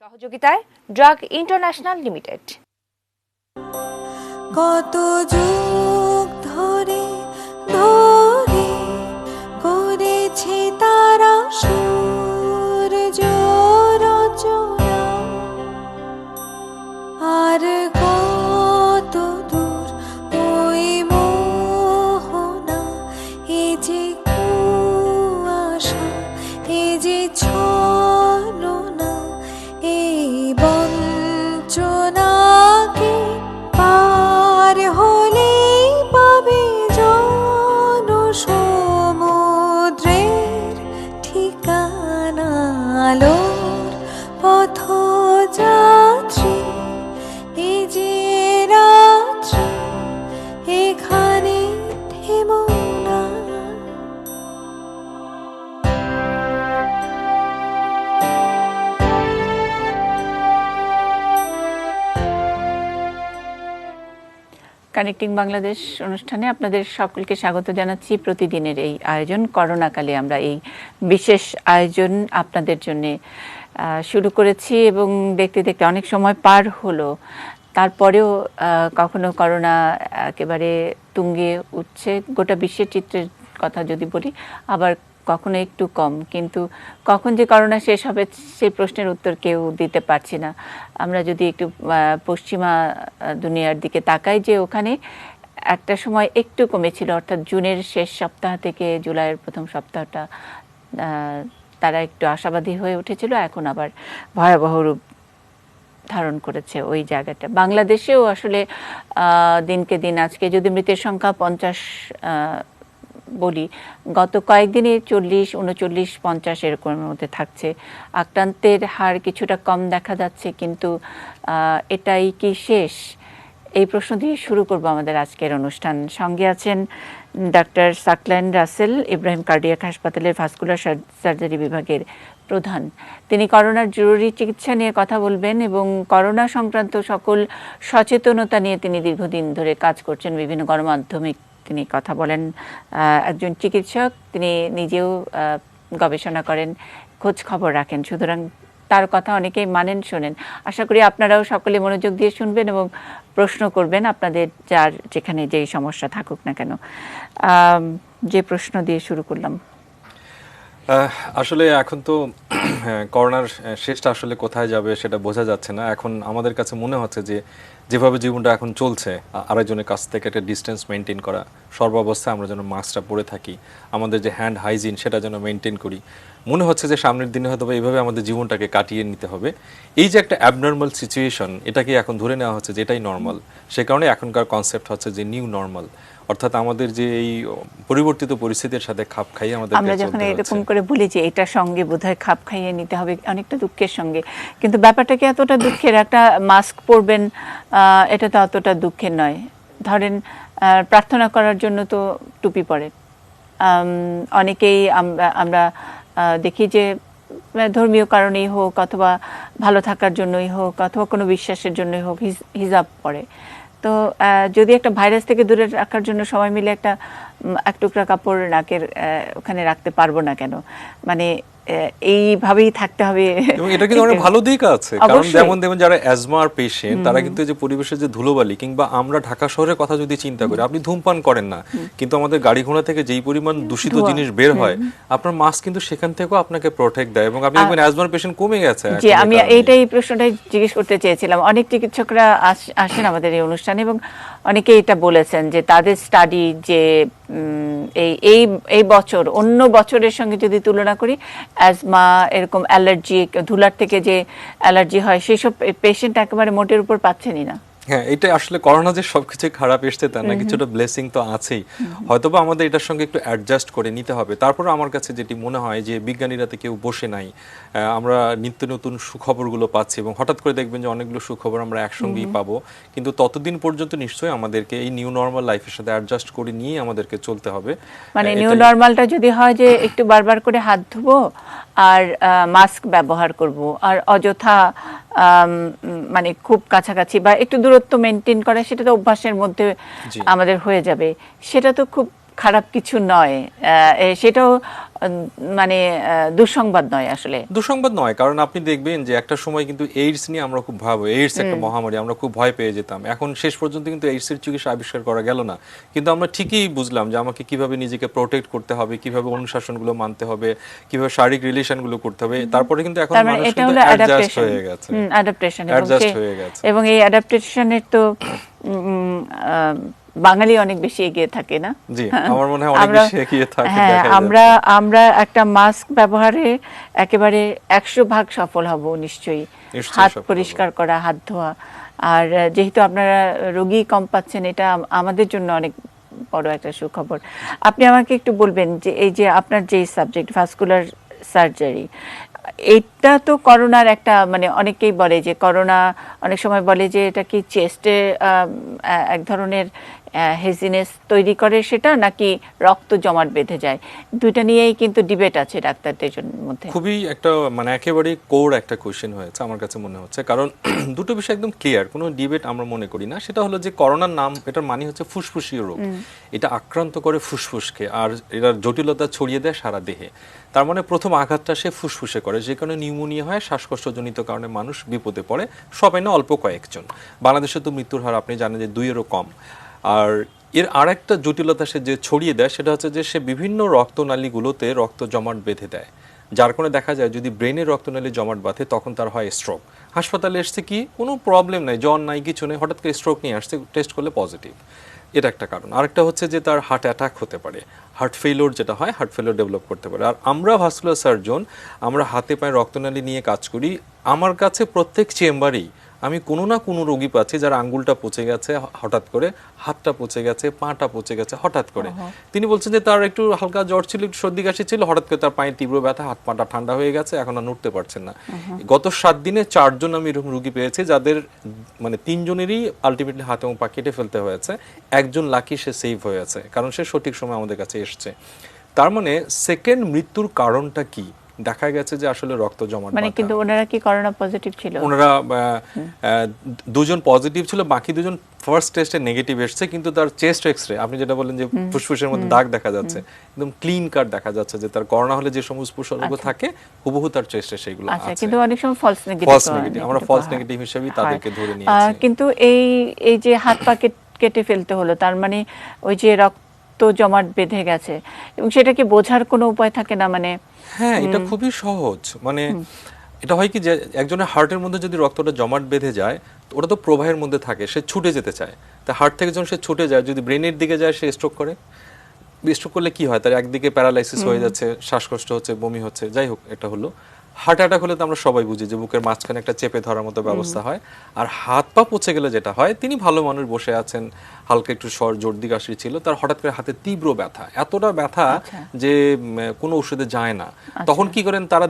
সহযোগিতায় drug international limited. কত যুগ ধরে ধরে করেছে তারা সূর্য রচনা, আর কত দূর ওই মোহনা, এ যে কুয়াশা, এ যে ছলনা, এই বঞ্চনাকে পার হলেই পাবে জনসমুদ্রের ঠিকানা। আলোর পথযাত্রী, এ যে রাত্রি, এখানে থেমো না। কানেক্টিং বাংলাদেশ অনুষ্ঠানে আপনাদের সকলকে স্বাগত জানাচ্ছি। প্রতিদিনের এই আয়োজন, করোনাকালে আমরা এই বিশেষ আয়োজন আপনাদের জন্য শুরু করেছি এবং দেখতে দেখতে অনেক সময় পার হলো। তারপরেও কখনো করোনা একেবারে তুঙ্গে উঠছে, গোটা বিশ্বের চিত্রের কথা যদি বলি, আবার কখনো একটু কম। কিন্তু কখন যে করোনা শেষ হবে সেই প্রশ্নের উত্তর কেউ দিতে পারছি না। আমরা যদি একটু পশ্চিমা দুনিয়ার দিকে তাকাই, যে ওখানে একটা সময় একটু কমেছিল, অর্থাৎ জুনের শেষ সপ্তাহ থেকে জুলাইয়ের প্রথম সপ্তাহটা তারা একটু আশাবাদী হয়ে উঠেছিল, এখন আবার ভয়াবহ রূপ ধারণ করেছে ওই জায়গাটা। বাংলাদেশেও আসলে দিনকে দিন, আজকে যদি মৃতের সংখ্যা 50 বলি, গত কয়েকদিনে 40, 39, 50 এরকমের মধ্যে থাকছে। আক্রান্তের হার কিছুটা কম দেখা যাচ্ছে, কিন্তু এটাই কি শেষ? এই প্রশ্ন দিয়ে শুরু করব আমাদের আজকের অনুষ্ঠান। সঙ্গে আছেন ডাক্তার সাকলায়েন রাসেল, ইব্রাহিম কার্ডিয়াক হাসপাতালের ভাস্কুলার সার্জারি বিভাগের প্রধান। তিনি করোনার জরুরি চিকিৎসা নিয়ে কথা বলবেন এবং করোনা সংক্রান্ত সকল সচেতনতা নিয়ে তিনি দীর্ঘদিন ধরে কাজ করছেন। বিভিন্ন গণমাধ্যমে তিনি কথা বলেন। একজন চিকিৎসক, তিনি নিজেও গবেষণা করেন, খোঁজ খবর রাখেন, সুতরাং তার কথা অনেকেই মানেন, শোনেন। আশা করি আপনারাও সকলে মনোযোগ দিয়ে শুনবেন এবং প্রশ্ন করবেন, আপনাদের যার যেখানে যেই সমস্যা থাকুক না কেন। যে প্রশ্ন দিয়ে শুরু করলাম, আসলে এখন তো করোনার শেষটা আসলে কোথায় যাবে সেটা বোঝা যাচ্ছে না। এখন আমাদের কাছে মনে হচ্ছে যে যেভাবে জীবনটা এখন চলছে, আরেকজনের কাছ থেকে একটা ডিস্টেন্স মেনটেন করা, সর্বাবস্থায় আমরা যেন মাস্কটা পরে থাকি, আমাদের যে হ্যান্ড হাইজিন সেটা যেন মেনটেন করি। মনে হচ্ছে যে সামনের দিনে হয়তো এইভাবে আমাদের জীবনটাকে কাটিয়ে নিতে হবে। এই যে একটা অ্যাবনর্মাল সিচুয়েশন, এটাকে এখন ধরে নেওয়া হচ্ছে যে এটাই নর্মাল। সে কারণে এখনকার কনসেপ্ট হচ্ছে যে নিউ নর্মাল, অর্থাৎ আমাদের যে এই পরিবর্তিত পরিস্থিতির সাথে খাপ খাইয়ে আমাদের আমরা যখন এরকম করে বলি যে এটার সঙ্গে বোধহয় খাপ খাইয়ে নিতে হবে, অনেকটা দুঃখের সঙ্গে, কিন্তু ব্যাপারটা কি এতটা দুঃখের? একটা মাস্ক পরবেন, এটা তো অতটা দুঃখের নয়। ধরেন প্রার্থনা করার জন্য তো টুপি পরে অনেকেই, আমরা দেখি যে ধর্মীয় কারণেই হোক, অথবা ভালো থাকার জন্যই হোক, অথবা কোনো বিশ্বাসের জন্যই হোক, হিজাব পরে। তো যদি একটা ভাইরাস থেকে দূরে রাখার জন্য সবাই মিলে একটা এক টুকরা কাপড় নাকের ওখানে রাখতে পারবো না কেন? মানে এইভাবেই থাকতে হবে। এবং এটা কিন্তু অনেক ভালো দিক আছে, কারণ যেমন দেখবেন যারা অ্যাজমার পেশেন্ট, তারা কিন্তু যে পরিবেশের যে ধুলোবালি, কিংবা আমরা ঢাকা শহরের কথা যদি চিন্তা করি, আপনি ধূমপান করেন না, কিন্তু আমাদের গাড়ি ঘোড়া থেকে যেই পরিমাণ দূষিত জিনিস বের হয়, আপনার মাস্ক কিন্তু সেখান থেকেও আপনাকে প্রোটেক্ট দেয়, এবং আপনি দেখবেন অ্যাজমার পেশেন্ট কমে গেছে। জি, আমি এইটাই প্রশ্নটাই জিজ্ঞেস করতে চেয়েছিলাম। অনেক চিকিৎসকরা আসেন আমাদের এই অনুষ্ঠানে এবং অনেকে এটা বলেছেন যে তাদের স্টাডি যে এই বছর অন্য বছরের সঙ্গে যদি তুলনা করি, অ্যাজমা, এরকম অ্যালার্জি, ধুলার থেকে যে অ্যালার্জি হয়, সেসব পেশেন্ট একেবারে মোটের উপর পাচ্ছেনই না। হ্যাঁ, এটা আসলে করোনা যে সবকিছু খারাপ এসছে তা না, কিছুটা ব্লেসিং তো আছেই। হয়তোবা আমাদের এটার সঙ্গে একটু অ্যাডজাস্ট করে নিতে হবে। তারপর আমার কাছে যেটি মনে হয় যে বিজ্ঞানীরা তো কেউ বসে নাই, আমরা নিত্য নতুন সুখবরগুলো পাচ্ছি এবং হঠাৎ করে দেখবেন যে অনেকগুলো সুখবর আমরা একসঙ্গেই পাবো। কিন্তু ততদিন পর্যন্ত নিশ্চয়ই আমাদেরকে এই নিউ নর্মাল লাইফের সাথে অ্যাডজাস্ট করে নিয়ে আমাদেরকে চলতে হবে। মানে নিউ নর্মালটা যদি হয় যে একটু বারবার করে হাত ধুবো আর মাস্ক ব্যবহার করব, আর অযথা মানে খুব কাছাকাছি বা একটু দূরত্ব মেনটেন করা, সেটা তো অভ্যাসের মধ্যে আমাদের হয়ে যাবে। সেটা তো খুব খারাপ কিছু নয়, সেটাও মানে দুঃসংবাদ নয় আসলে। দুঃসংবাদ নয়, কারণ আপনি দেখবেন যে একটা সময় কিন্তু এইডস নিয়ে আমরা খুব ভাবো, এইডস একটা মহামারী, আমরা খুব ভয় পেয়ে যেতাম। এখন শেষ পর্যন্ত কিন্তু এইডস এর চিকিৎসা আবিষ্কার করা গেল না, কিন্তু আমরা ঠিকই বুঝলাম যে আমাকে কিভাবে নিজেকে প্রোটেক্ট করতে হবে, কিভাবে অনুশাসনগুলো মানতে হবে, কিভাবে শারীরিক রিলেশনগুলো করতে হবে। তারপরে কিন্তু এখন তার মানে মানুষ এটা কিন্তু হলো অ্যাডজাস্ট হয়ে গেছে, অ্যাডাপ্টেশন, অ্যাডজাস্ট হয়ে গেছে। এবং এই অ্যাডাপ্টেশনের তো বাঙালি অনেক বেশি এগিয়ে থাকে না? জি, আমার মনে হয় অনেক বেশি এগিয়ে থাকে। হ্যাঁ, আমরা একটা মাস্ক ব্যবহারে একেবারে 100% সফল হব নিশ্চয়ই। হাত পরিষ্কার করা, হাত ধোয়া। আর যেহেতু আপনারা রোগী কম পাচ্ছেন, এটা আমাদের জন্য অনেক বড় একটা সুখবর। আপনি আমাকে একটু বলবেন যে এই যে আপনার যে সাবজেক্ট ভাস্কুলার সার্জারি, এটা তো করোনার একটা মানে অনেকেই বলে যে করোনা অনেক সময় বলে যে এটা কি চেস্টে এক ধরনের হেজিনেস তৈরি করে, সেটা নাকি রক্ত জমাট বেঁধে যায়, দুইটা নিয়েই কিন্তু ডিবেট আছে ডাক্তারদের মধ্যে। খুবই একটা মানে একেবারে কোর একটা কোশ্চেন হয়েছে আমার কাছে মনে হচ্ছে, কারণ দুটো বিষয় একদম ক্লিয়ার, কোনো ডিবেট আমরা মনে করি না। সেটা হলো যে করোনার নাম, এটার মানে হচ্ছে ফুসফুসীয় রোগ। এটা আক্রান্ত করে ফুসফুসকে, আর এটার জটিলতা ছড়িয়ে দেয় সারা দেহে। তার মানে প্রথম আঘাতটা সে ফুসফুসে করে, যে কারণে নিউমোনিয়া হয়, শ্বাসকষ্টজনিত কারণে মানুষ বিপদে পড়ে। সবাই না, অল্প কয়েকজন। বাংলাদেশে তো মৃত্যুর হার আপনি জানেন যে 2-এরও কম। আর এর আরেকটা জটিলতা সে যে ছড়িয়ে দেয়, সেটা হচ্ছে যে সে বিভিন্ন রক্তনালীগুলোতে রক্ত জমাট বেঁধে দেয়, যার কারণে দেখা যায় যদি ব্রেনের রক্তনালী জমাট বাঁধে তখন তার হয় স্ট্রোক। হাসপাতালে এসছে কি কোনো প্রবলেম নাই, জ্বর নাই, কিছু নেই, হঠাৎ করে স্ট্রোক নিয়ে আসছে, টেস্ট করলে পজিটিভ। এটা একটা কারণ। আরেকটা হচ্ছে যে তার হার্ট অ্যাটাক হতে পারে, হার্ট ফেলিওর যেটা হয়, হার্ট ফেলিওর ডেভেলপ করতে পারে। আর আমরা ভাস্কুলার সার্জন, আমরা হাতে পায়ে রক্তনালী নিয়ে কাজ করি। আমার কাছে প্রত্যেক চেম্বারেই আমি কোনো না কোনো রোগী পাচ্ছি যার আঙ্গুলটা পচে গেছে হঠাৎ করে, হাতটা পচে গেছে, পাটা পচে গেছে হঠাৎ করে। তিনি বলছেন যে তার একটু হালকা জ্বর ছিল, একটু সর্দি কাশি ছিল, হঠাৎ করে তার পায়ে তীব্র ব্যথা, হাত পাটা ঠান্ডা হয়ে গেছে, এখন আর নড়তে পারছেন না। গত 7 দিনে 4 জন আমি এরকম রোগী পেয়েছি যাদের মানে 3 জনেরই আলটিমেটলি হাত এবং পা কেটে ফেলতে হয়েছে। একজন লাকি, সে সেভ হয়েছে, কারণ সে সঠিক সময় আমাদের কাছে এসছে। তার মানে সেকেন্ড মৃত্যুর কারণটা কি দেখা গেছে যে আসলে রক্ত জমাট মানে, কিন্তু ওনারা কি করোনা পজিটিভ ছিল? ওনারা 2 জন পজিটিভ ছিল, বাকি 2 জন ফার্স্ট টেস্টে নেগেটিভ এসেছে। কিন্তু তার চেস্ট এক্সরে, আপনি যেটা বলেন যে ফুসফুসের মধ্যে দাগ দেখা যাচ্ছে, একদম ক্লিন কাট দেখা যাচ্ছে যে তার করোনা হলে যে সমস্ত উপসর্গ থাকে হুবহু তার চেস্টে সেগুলো আছে। কিন্তু অনেক সময় ফলস নেগেটিভ, আমরা ফলস নেগেটিভ হিসেবেই তাদেরকে ধরে নিয়েছি। কিন্তু এই যে হাত পা কেটে ফেলতে হলো, তার মানে ওই যে রক্ত জমাট বেঁধে গেছে, এবং সেটাকে বোঝার কোনো উপায় থাকে না? মানে হ্যাঁ, এটা খুবই সহজ। মানে এটা হয় কি যে একজনের হার্টের মধ্যে যদি রক্তটা জমাট বেঁধে যায়, ওটা তো প্রবাহের মধ্যে থাকে, সে ছুটে যেতে চায়। তা হার্ট থেকে যখন সে ছুটে যায়, যদি ব্রেনের দিকে যায় সে স্ট্রোক করে। স্ট্রোক করলে কি হয়, তার একদিকে প্যারালাইসিস হয়ে যাচ্ছে, শ্বাসকষ্ট হচ্ছে, বমি হচ্ছে, যাই হোক এটা হলো। হার্ট অ্যাটাক হলে তো আমরা সবাই বুঝি যে বুকের মাঝখানে একটা চেপে ধরার মতো ব্যবস্থা হয়। আর হাত পা পচে গেলে যেটা হয়, তিনি ভালো মানুষ, বসে আছেন, হালকা একটু সর্দি কাশি ছিল, তার হঠাৎ করে হাতে তীব্র ব্যথা, এতটা ব্যথা যে কোনো ওষুধে যায় না। তখন কি করেন তারা?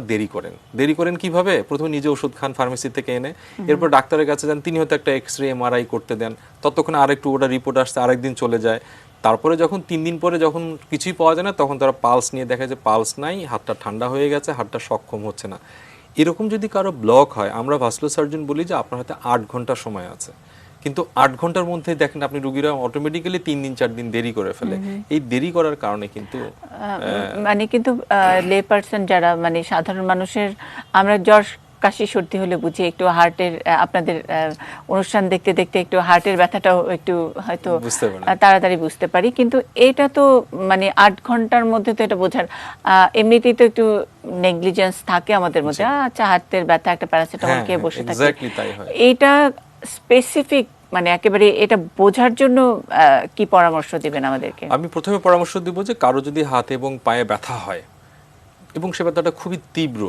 দেরি করেন কিভাবে? প্রথমে নিজে ওষুধ খান ফার্মেসি থেকে এনে, এরপর ডাক্তারের কাছে যান, তিনি হয়তো একটা এক্সরে এমআরআই করতে দেন, ততক্ষণে আরেকটু ওটা রিপোর্ট আসছে, আরেকদিন চলে যায়। তারপরে যখন 3 দিন পরে যখন কিছুই পাওয়া যায় না, তখন তারা পালস নিয়ে দেখে যে পালস নাই, হাতটা ঠান্ডা হয়ে গেছে, হাতটা সক্ষম হচ্ছে না। এরকম যদি কারো ব্লক হয়, আমরা ভাস্কুলার সার্জন বলি যে আপনার হাতে 8 ঘন্টা সময় আছে, কিন্তু 8 ঘন্টার মধ্যে দেখেন আপনি রোগীরা অটোমেটিক্যালি 3 দিন 4 দিন দেরি করে ফেলে। এই দেরি করার কারণে কিন্তু মানে কিন্তু লে পারসন যারা, মানে সাধারণ মানুষের, আমরা জ্বর কাশি সর্দি হলে বুঝি একটু হার্টের, আপনাদের অনুষ্ঠান দেখতে দেখতে একটু হার্টের ব্যথাটাও একটু হয়তো তাড়াতাড়ি বুঝতে পারি, কিন্তু এটা তো মানে 8 ঘন্টার মধ্যে তো এটা বোঝার, এমনিতেই তো একটু নেগলিজেন্স থাকে আমাদের মধ্যে, আচ্ছা হার্টের ব্যথা, একটা প্যারাসিটামল খেয়ে বসে থাকে। এটা স্পেসিফিক মানে একেবারে এটা বোঝার জন্য কি পরামর্শ দিবেন আমাদেরকে? আমি প্রথমে পরামর্শ দিব যে কারো যদি হাত এবং পায়ে ব্যথা হয় এবং সে ব্যথাটা খুবই তীব্র,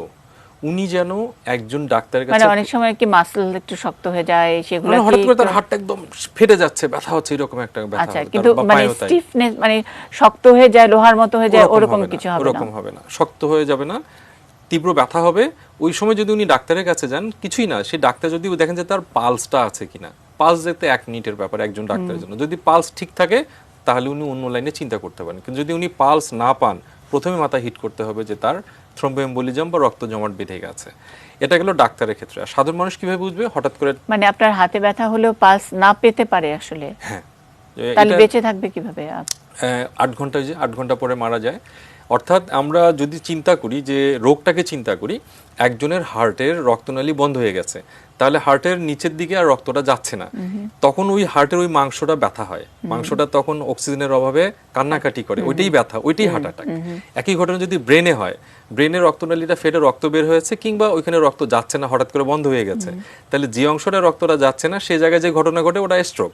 উনি যেন একজন ডাক্তারের কাছে, মানে অনেক সময় কি মাসল একটু শক্ত হয়ে যায়, সেগুলো হঠাৎ করে তার হাতটা একদম ফেটে যাচ্ছে, ব্যথা হচ্ছে, এরকম একটা ব্যথা। আচ্ছা, কিন্তু মানে স্টিফনেস, মানে শক্ত হয়ে যায়, লোহার মতো হয়ে যায়, ওরকম কিছু হবে না? ওরকম হবে না, শক্ত হয়ে যাবে না, তীব্র ব্যথা হবে। ওই সময় যদি উনি ডাক্তারের কাছে যান, কিছুই না, সেই ডাক্তার যদি দেখেন যে তার পালসটা আছে কিনা, পালস দেখতে 1 মিনিটের ব্যাপার একজন ডাক্তারের জন্য। যদি পালস ঠিক থাকে তাহলে উনি অন্য লাইনে চিন্তা করতে পারেন, কিন্তু যদি উনি পালস না পান, প্রথমে মাথা হিট করতে হবে যে তার থ্রম্বোএম্বোলিজম বা রক্ত জমাট বেঁধে গেছে। এটা গেল ডাক্তারের ক্ষেত্রে। আর সাধারণ মানুষ কিভাবে বুঝবে? হঠাৎ করে মানে আপনার হাতে ব্যথা হলেও পালস না পেতে পারে আসলে, হ্যাঁ, তাহলে বেঁচে থাকবে কিভাবে? 8 ঘন্টা, যে 8 ঘন্টা পরে মারা যায়। অর্থাৎ আমরা যদি চিন্তা করি যে রোগটাকে চিন্তা করি, একজনের হার্টের রক্তনালী বন্ধ হয়ে গেছে, তাহলে হার্টের নিচের দিকে আর রক্তটা যাচ্ছে না, তখন ওই হার্টের ওই মাংসটা ব্যথা হয়, মাংসটা তখন অক্সিজেনের অভাবে কান্নাকাটি করে, ওইটাই ব্যথা, ওইটাই হার্ট অ্যাটাক। একই ঘটনা যদি ব্রেনে হয়, ব্রেনের রক্তনালীটা ফেটে রক্ত বের হয়েছে কিংবা ওইখানে রক্ত যাচ্ছে না, হঠাৎ করে বন্ধ হয়ে গেছে, তাহলে যে অংশটা রক্তটা যাচ্ছে না সেই জায়গায় যে ঘটনা ঘটে ওটা স্ট্রোক।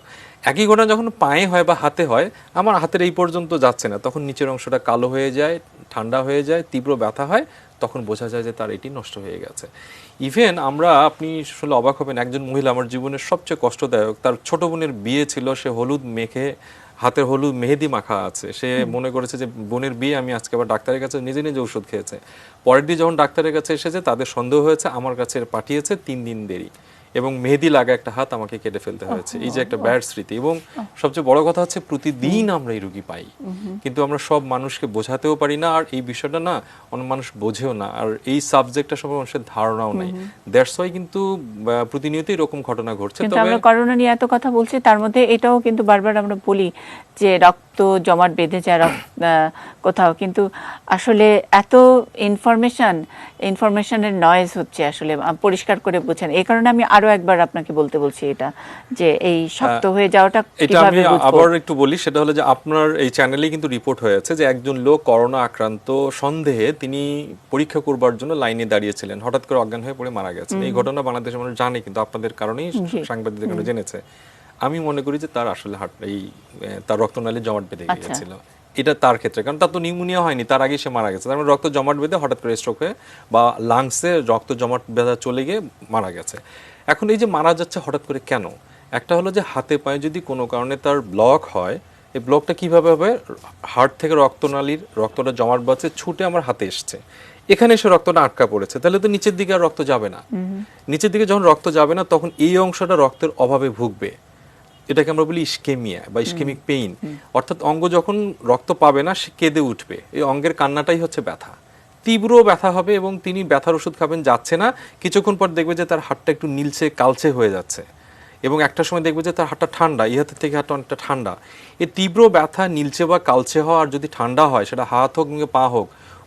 একই ঘটনা যখন পায়ে হয় বা হাতে হয়, আমার হাতের এই পর্যন্ত যাচ্ছে না, তখন নিচের অংশটা কালো হয়ে যায়, ঠান্ডা হয়ে যায়, তীব্র ব্যথা হয়, তখন বোঝা যায় যে তার এটি নষ্ট হয়ে গেছে। ইভেন আমরা, আপনি আসলে অবাক হবেন, একজন মহিলা আমার জীবনের সবচেয়ে কষ্টদায়ক, তার ছোট বোনের বিয়ে ছিল, সে হলুদ মেখে, হাতের হলুদ মেহেদি মাখা আছে, সে মনে করেছে যে বোনের বিয়ে, আমি আজকে আবার ডাক্তারের কাছে নিজে নিজে ওষুধ খেয়েছে। পরের দিন যখন ডাক্তারের কাছে এসেছে, তাদের সন্দেহ হয়েছে, আমার কাছে পাঠিয়েছে 3 দিন দেরি, এবং মেহেদি লাগা একটা হাত আমাকে কেটে ফেলতে হয়েছে। এই যে একটা ব্যাড স্মৃতি। এবং সবচেয়ে বড় কথা হচ্ছে প্রতিদিন আমরা এই রোগী পাই, কিন্তু আমরা সব মানুষকে বোঝাতেও পারি না, আর এই বিষয়টা না অনেক মানুষ বোঝেও না, আর এই সাবজেক্টটা সম্পর্কে মানুষের ধারণাও নেই। দ্যাটস ওয়াই কিন্তু প্রতিনিয়তই এরকম ঘটনা ঘটছে। কিন্তু আমরা করোনা নিয়ে এত কথা বলছি, তার মধ্যে এটাও কিন্তু বারবার আমরা বলি যে রক্ত জমাট বেঁধে যায় কোথাও, কিন্তু আসলে এত ইনফরমেশনের নয়েজ হচ্ছে, আসলে পরিষ্কার করে বুঝেন। এই কারণে আমি আরো একবার আপনাকে বলতে বলছি এটা, যে এই শক্ত হয়ে যাওয়াটা কিভাবে বুঝবো। আমি আবার একটু বলি, সেটা হলো যে আপনার এই চ্যানেলে কিন্তু রিপোর্ট হয়েছে যে একজন লোক করোনা আক্রান্ত সন্দেহে তিনি পরীক্ষা করবার জন্য লাইনে দাঁড়িয়েছিলেন, হঠাৎ করে অজ্ঞান হয়ে পড়ে মারা গেছেন। এই ঘটনা বাংলাদেশের মানুষ জানে, কিন্তু আপনাদের কারণেই সাংবাদিকদের কারণে জেনেছে। আমি মনে করি যে তার আসলে তার রক্তনালী জমাট বেঁধে গিয়েছিল, এটা তার ক্ষেত্রে, কারণ তার তো নিউমোনিয়া হয়নি, তার আগে সে মারা গেছে, তার মানে রক্ত জমাট বেঁধে হঠাৎ করে স্ট্রোক হয়ে বা লাংসে রক্ত জমাট বেঁধা চলে গিয়ে মারা গেছে। এখন এই যে মারা যাচ্ছে হঠাৎ করে কেন, একটা হলো যে হাতে পায়ে যদি কোনো কারণে তার ব্লক হয়, এই ব্লকটা কিভাবে হবে, হার্ট থেকে রক্তটা জমাট বাঁচে ছুটে আমার হাতে এসছে, এখানে এসে রক্তটা আটকা পড়েছে, তাহলে তো নিচের দিকে আর রক্ত যাবে না। নিচের দিকে যখন রক্ত যাবে না, তখন এই অংশটা রক্তের অভাবে ভুগবে, এটাকে আমরা বলি ইসকেমিয়া বা ইসকেমিক পেইন। অর্থাৎ অঙ্গ যখন রক্ত পাবে না, সে কেঁদে উঠবে, এই অঙ্গের কান্নাটাই হচ্ছে ব্যথা, তীব্র ব্যথা হবে, এবং তিনি ব্যথার ওষুধ খাবেন, যাচ্ছে না, কিছুক্ষণ পর দেখবে যে তার হাতটা একটু নীলচে কালচে হয়ে যাচ্ছে, এবং একটা সময় দেখবে যে তার হাতটা ঠান্ডা, এই হাতের থেকে হাতটা অনেকটা ঠান্ডা। এই তীব্র ব্যথা নীলচে বা কালচে হওয়া, আর যদি ঠান্ডা হয়, সেটা হাত হোক কিংবা পা হোক,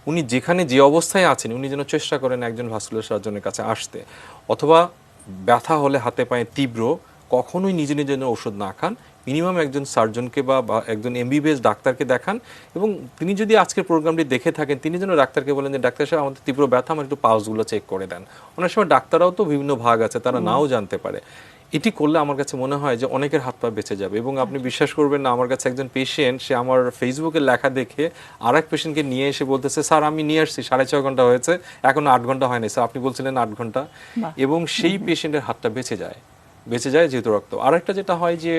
উনি যেখানে যে অবস্থায় আছেন উনি যেন চেষ্টা করেন একজন ভাস্কুলার সার্জনের কাছে আসতে, অথবা ব্যথা হলে হাতে পায়ে তীব্র, কখনোই নিজে নিজে ওষুধ না খান, মিনিমাম একজন সার্জনকে বা একজন এমবিবিএস ডাক্তারকে দেখান। এবং তিনি যদি আজকের প্রোগ্রামটি দেখে থাকেন, তিনি যেন ডাক্তারকে বলেন যে ডাক্তার সাহেব, আমাদের তীব্র ব্যথা, আমার একটু পালসগুলো চেক করে দেন। অনেক সময় ডাক্তাররাও তো বিভিন্ন ভাগ আছে, তারা নাও জানতে পারে। এটি করলে আমার কাছে মনে হয় যে অনেকের হাত পা বেঁচে যাবে। এবং আপনি বিশ্বাস করবেন না, আমার কাছে একজন পেশেন্ট, সে আমার ফেসবুকে লেখা দেখে আর এক পেশেন্টকে নিয়ে এসে বলতেছে, স্যার আমি নিয়ে আসছি 6.5 ঘন্টা হয়েছে, এখনো 8 ঘন্টা হয়নি স্যার, আপনি বলছিলেন 8 ঘন্টা। এবং সেই পেশেন্টের হাতটা বেঁচে যায় যেহেতু রক্ত। আরেকটা যেটা হয় যে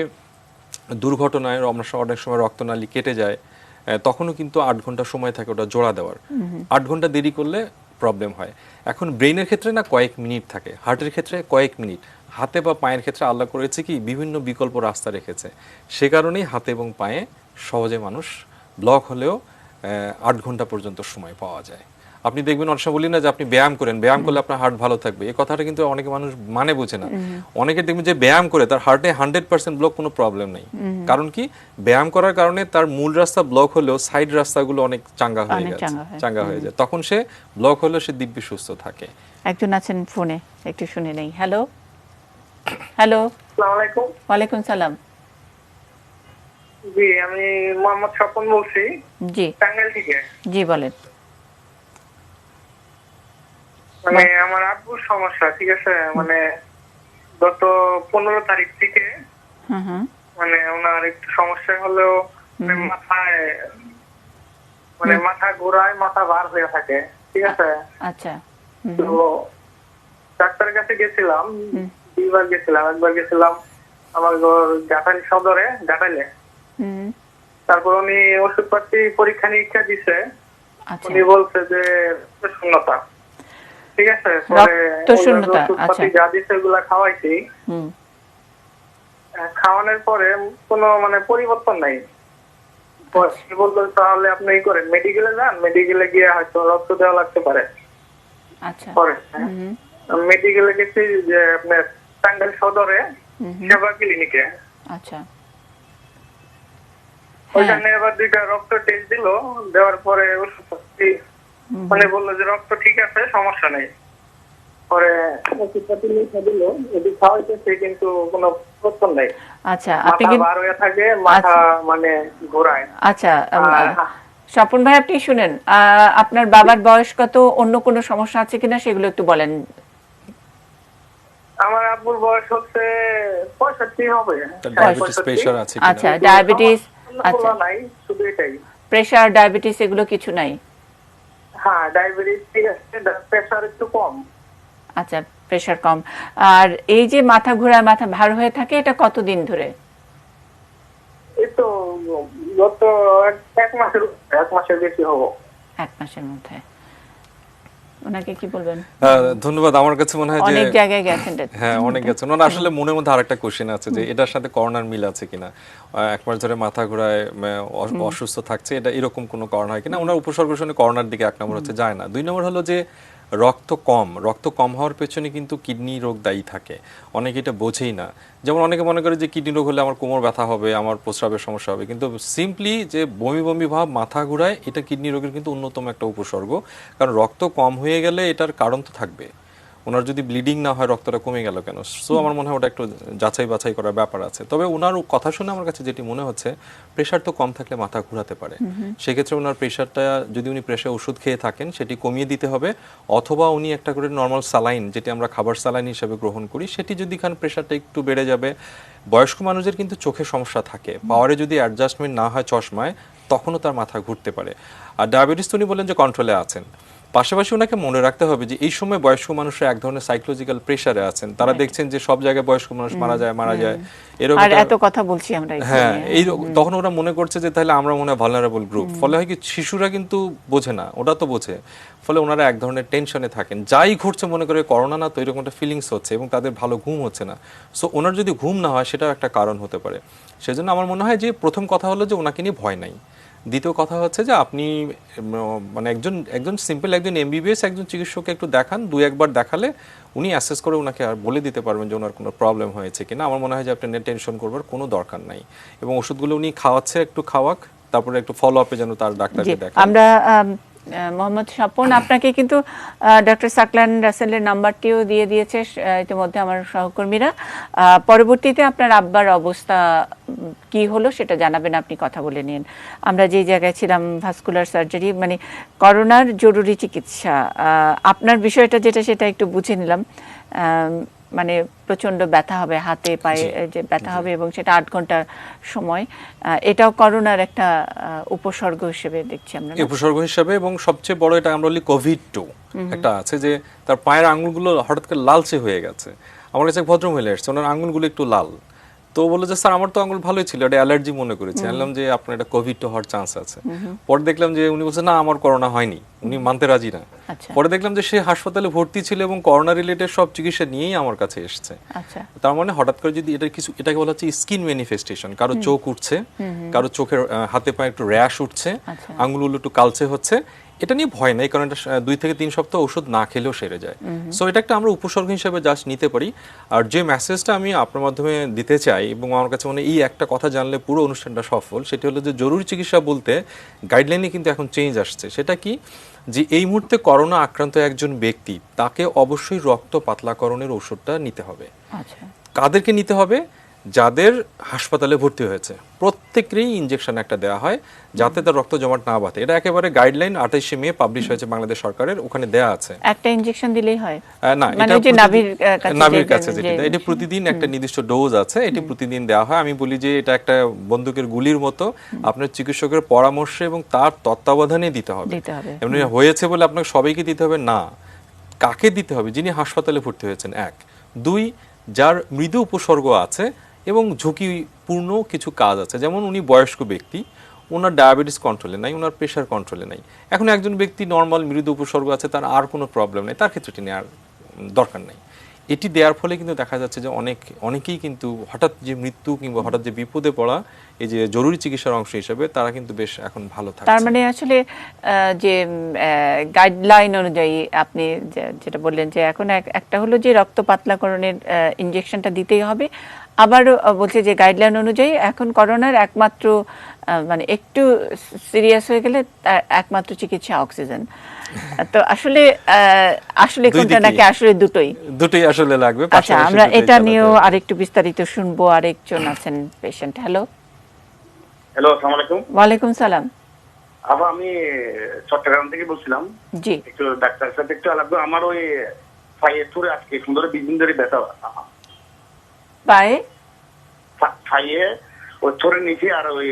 দুর্ঘটনায় আমরা অনেক সময় রক্তনালী কেটে যায়, তখনও কিন্তু 8 ঘন্টা সময় থাকে ওটা জোড়া দেওয়ার, 8 ঘন্টা দেরি করলে প্রবলেম হয়। এখন ব্রেনের ক্ষেত্রে না কয়েক মিনিট থাকে, হার্টের ক্ষেত্রে কয়েক মিনিট, হাতে বা পায়ের ক্ষেত্রে আল্লাহ করেছে কি বিভিন্ন বিকল্প রাস্তা রেখেছে, সে কারণেই হাতে এবং পায়ে সহজে মানুষ ব্লক হলেও 8 ঘন্টা পর্যন্ত সময় পাওয়া যায়। আপনি দেখবেন অনেক সময় বলি না যে আপনি ব্যায়াম করেন, ব্যায়াম করলে আপনার হার্ট ভালো থাকবে, এই কথাটা কিন্তু অনেকে মানুষ বোঝে না। অনেকে দেখবেন যে ব্যায়াম করে তার হার্টে 100% ব্লক, কোনো প্রবলেম নেই, কারণ কি ব্যায়াম করার কারণে তার মূল রাস্তা ব্লক হলেও সাইড রাস্তাগুলো অনেক চাঙ্গা হয়ে যায়, তখন সে ব্লক হলেও সে দিব্যি সুস্থ থাকে। একজন আছেন ফোনে, একটু শুনে নেই। হ্যালো, আসসালামু আলাইকুম। ওয়ালাইকুম সালাম। জি, আমি মোহাম্মদ স্বপন বলছি। জি, টাঙ্গাইল থেকে। জি বলেন। মানে আমার আব্বুর সমস্যা, ঠিক আছে, মানে গত 15 তারিখ থেকে মানে ওনার একটু সমস্যা হলেও মাথায়, মানে মাথা ঘোরায়, মাথা বার হয়ে থাকে, ঠিক আছে। আচ্ছা, তো ডাক্তারের কাছে গেছিলাম, 2বার গেছিলাম। একবার গেছিলাম আমার ঘাটাইল সদরে, ঘাটাইলে। তারপর উনি ওষুধপাতি পরীক্ষা নিরীক্ষা দিছে, উনি বলছে যে শূন্যতা, ঠিক আছে। যা দিছে ওগুলা খাওয়াইছি, খাওয়ানোর পরে কোনো মানে পরিবর্তন নাই। বললো তাহলে আপনি এই করেন, মেডিকেলে যান, মেডিকেলে গিয়ে হয়তো রক্ত দেওয়া লাগতে পারে। পরে মেডিকেলে গেছি যে আপনার টাঙ্গাইল সদরে সেবা ক্লিনিকে। আচ্ছা, ওইখানে এবার 2টা রক্ত টেস্ট দিল, দেওয়ার পরে ওষুধ মানে বললো যে রক্ত ঠিক আছে, সমস্যা নেই। পরে ওষুধটা লিখে দিল, এটি খাওয়াইতেছে কিন্তু কোনো পরিবর্তন নেই। আচ্ছা, আপনি মাথা কি বার হয়ে থাকে, মাথা মানে ঘোরায়। আচ্ছা স্বপন ভাই, আপনি শুনেন, আপনার বাবার বয়স কত, অন্য কোনো সমস্যা আছে কিনা সেগুলো একটু বলেন। আমার আব্বুর বয়স হচ্ছে 65 হবে। ডায়াবেটিস প্রেশার আছে কিনা? আচ্ছা, ডায়াবেটিস, আচ্ছা, নাই, শুধু এটাই। প্রেশার, ডায়াবেটিস এগুলো কিছু নাই? হ্যাঁ, ডায়াবেটিস ঠিক আছে, প্রেশার একটু কম। আচ্ছা, প্রেশার কম। আর এই যে মাথা ঘোরায়, মাথা ভার হয়ে থাকে, এটা কতদিন ধরে? এই তো গত 1 মাসের বেশি হবো। 1 মাসের মধ্যে। ওনাকে কি বলবেন? ধন্যবাদ। আমার কাছে মনে হয় যে অনেক জায়গায় গেছেন। হ্যাঁ, অনেক গেছেন। ওনার আসলে মনের মধ্যে আরেকটা কোশ্চেন আছে যে এটার সাথে করোনার মিল আছে কিনা। 1 মাস ধরে মাথা ঘোরায়, অসুস্থ থাকছে, এটা এরকম কোনো কারণ হয় কিনা। ওনার উপসর্গ শুনে করোনার দিকে 1 নম্বর হচ্ছে যায় না। 2 নম্বর হলো যে রক্ত কম হওয়ার পেছনে কিন্তু কিডনি রোগ দায়ী থাকে। অনেকে এটা বোঝেই না। যেমন অনেকে মনে করে যে কিডনি রোগ হলে আমার কোমর ব্যথা হবে, আমার প্রস্রাবের সমস্যা হবে, কিন্তু সিম্পলি যে বমি ভাব, মাথা ঘোরায়, এটা কিডনি রোগের কিন্তু অন্যতম একটা উপসর্গ। কারণ রক্ত কম হয়ে গেলে এটার কারণ তো থাকবে। ওনার যদি ব্লিডিং না হয়, রক্তটা কমে গেল কেন? সো আমার মনে হয় ওটা একটু যাচাই বাছাই করার ব্যাপার আছে। তবে ওনার কথা শুনে আমার কাছে যেটি মনে হচ্ছে, প্রেশার তো কম থাকলে মাথা ঘোরাতে পারে। সেক্ষেত্রে ওনার প্রেশারটা, যদি উনি প্রেশার ওষুধ খেয়ে থাকেন, সেটি কমিয়ে দিতে হবে, অথবা উনি একটা করে নর্মাল স্যালাইন, যেটি আমরা খাবার স্যালাইন হিসেবে গ্রহণ করি, সেটি যদি খান, প্রেশারটা একটু বেড়ে যাবে। বয়স্ক মানুষের কিন্তু চোখের সমস্যা থাকে, পাওয়ারে যদি অ্যাডজাস্টমেন্ট না হয় চশমায়, তখনও তার মাথা ঘুরতে পারে। আর ডায়াবেটিস তো উনি বলেন যে কন্ট্রোলে আছেন। পাশাপাশি ওনাকে মনে রাখতে হবে যে এই সময় বয়স্ক মানুষরা এক ধরনের সাইকোলজিক্যাল প্রেসারে আছেন। তারা দেখছেন যে সব জায়গায় বয়স্ক মানুষ মারা যায় এরকম, আর এত কথা বলছি আমরা। হ্যাঁ, এই তখন ওরা মনে করছে যে তাহলে আমরা মনে হয় ভালনারেবল গ্রুপ। ফলে হয় কি, শিশুরা কিন্তু বোঝে না, ওটা তো বোঝে। ফলে ওনারা এক ধরনের টেনশনে থাকেন, যাই ঘটছে মনে করে করোনা না তো, এরকম একটা ফিলিংস হচ্ছে, এবং তাদের ভালো ঘুম হচ্ছে না। সো ওনার যদি ঘুম না হয়, সেটাও একটা কারণ হতে পারে। সেজন্য আমার মনে হয় যে প্রথম কথা হলো যে ওনাকে নিয়ে ভয় নাই। দ্বিতীয় কথা হচ্ছে যে আপনি মানে একজন সিম্পল একজন এমবিবিএস একজন চিকিৎসককে একটু দেখান, 2-1 বার দেখালে উনি অ্যাসেস করে ওনাকে আর বলে দিতে পারবেন যে ওনার কোনো প্রবলেম হয়েছে কিনা। আমার মনে হয় যে আপনি টেনশন করবার কোনো দরকার নাই, এবং ওষুধগুলো উনি খাওয়াচ্ছে, একটু খাওয়াক, তারপরে একটু ফলো আপে যেন তার ডাক্তারকে দেখান। আমরা মোহাম্মদ স্বপন, আপনাকে কিন্তু ডক্টর সাকলান রাসেলের নাম্বারটিও দিয়ে দিয়েছে ইতিমধ্যে আমার সহকর্মীরা। পরবর্তীতে আপনার আব্বার অবস্থা কি হলো সেটা জানাবেন, আপনি কথা বলে নিন। আমরা যে জায়গায় ছিলাম, ভাস্কুলার সার্জারি, মানে করোনার জরুরি চিকিৎসা, আপনার বিষয়টা যেটা সেটা একটু বুঝে নিলাম। মানে প্রচন্ড ব্যথা হবে, হাতে পায়ে যে ব্যথা হবে, এবং সেটা 8 ঘন্টার সময়। এটাও করোনার একটা উপসর্গ হিসেবে দেখছি আমরা, উপসর্গ হিসেবে। এবং সবচেয়ে বড় এটা আমরা বলি কোভিড-2 একটা আছে, যে তার পায়ের আঙুলগুলো হঠাৎ করে লালচে হয়ে গেছে। আমার কাছে এক ভদ্রমহিলা এসেছে, ওনার আঙুলগুলো একটু লাল। তো বললো যে স্যার, আমার তো আঙুল ভালোই ছিল, এটা অ্যালার্জি মনে করেছি। বললাম যে আপনার এটা কোভিড-2 হওয়ার চান্স আছে। পরে দেখলাম যে উনি বলছে না, আমার করোনা হয়নি, উনি মানতে রাজি না। পরে দেখলাম যে সে হাসপাতালে ভর্তি ছিল এবং করোনা রিলেটেড সব চিকিৎসা নিয়েই আমার কাছে এসেছে। তার মানে হঠাৎ করে যদি এটা কিছু, এটাকে বলা হচ্ছে স্কিন ম্যানিফেস্টেশন, কারো চোখ উঠছে, কারো চোখের হাতে পায়ে একটু র্যাশ উঠছে, আঙুলগুলো একটু কালচে হচ্ছে, এটা নিয়ে ভয় নেই, কারণ এটা 2 থেকে 3 সপ্তাহ ওষুধ না খেলেও সেরে যায়। সো এটা একটা আমরা উপসর্গ হিসেবে জাস্ট নিতে পারি। আর যে মেসেজটা আমি আপনার মাধ্যমে দিতে চাই, এবং আমার কাছে মনে এই একটা কথা জানলে পুরো অনুষ্ঠানটা সফল, সেটি হলো যে জরুরি চিকিৎসা বলতে গাইডলাইনে কিন্তু এখন চেঞ্জ আসছে। সেটা কি, যে এই মুহূর্তে করোনা আক্রান্ত একজন ব্যক্তি, তাকে অবশ্যই রক্ত পাতলাকরণের ওষুধটা নিতে হবে। কাদেরকে নিতে হবে? যাদের হাসপাতালে ভর্তি হয়েছে, প্রত্যেকেরই ইনজেকশন একটা দেওয়া হয়, যাতে তার রক্ত জমাট না বাঁধে। এটা একেবারে গাইডলাইন 28শে মে পাবলিশ হয়েছে বাংলাদেশ সরকারের, ওখানে দেয়া আছে। একটা ইনজেকশন দিলেই হয় না, মানে এটা যে নাভির কাছে যেটা, এটা প্রতিদিন একটা নির্দিষ্ট ডোজ আছে, এটি প্রতিদিন দেওয়া হয়। আমি বলি যে এটা একটা বন্দুকের গুলির মতো, আপনার চিকিৎসকের পরামর্শে এবং তার তত্ত্বাবধানে দিতে হবে। এমনি হয়েছে বলে আপনাকে সবাইকে দিতে হবে না, কাকে দিতে হবে? যিনি হাসপাতালে ভর্তি হয়েছেন, 1। 2, যার মৃদু উপসর্গ আছে এবং ঝুঁকিপূর্ণ কিছু কাজ আছে, যেমন উনি বয়স্ক ব্যক্তি, ওনার ডায়াবেটিস কন্ট্রোলে নাই, ওনার প্রেশার কন্ট্রোলে নাই। এখন একজন ব্যক্তি নর্মাল মৃদু উপসর্গ আছে, তার আর কোনো প্রবলেম নেই, তার ক্ষেত্রে এটি নেওয়ার দরকার নেই। এটি দেওয়ার ফলে কিন্তু দেখা যাচ্ছে যে অনেকেই কিন্তু হঠাৎ যে মৃত্যু কিংবা হঠাৎ যে বিপদে পড়া, এই যে জরুরি চিকিৎসার অংশ হিসেবে, তারা কিন্তু বেশ এখন ভালো থাকে। তার মানে আসলে যে গাইডলাইন অনুযায়ী আপনি যেটা বললেন, যে এখন একটা হলো যে রক্ত পাতলাকরণের ইনজেকশনটা দিতেই হবে, আবারও বলছে যে গাইডলাইন অনুযায়ী এখন করোনার একমাত্র মানে একটু সিরিয়াস হয়ে গেলে তার একমাত্র চিকিৎসা অক্সিজেন। তো আসলে আসলে দুই কোনটা দিকেই। নাকি আসলে দুটোই? দুটোই আসলে লাগবে, আচ্ছা, পাশাপাশি আমরা দুটোই এটা চালাতে নিয়েও হবে। আরেকটু বিস্তারিত শুনবো। আরেকজন আছেন পেশেন্ট। হ্যালো, হ্যালো, আসসালামু আলাইকুম। ওয়ালাইকুম সালাম। আপা, আমি চট্টগ্রাম থেকে বলছিলাম। জি, একটু ডাক্তার সাথে একটু আলাপ করবো। আমার ওই পায়ে থুরে আজকে সুন্দর 20 দিন ধরে ব্যথা। পায়ে পায়ে ওই থুরের নিচে আর ওই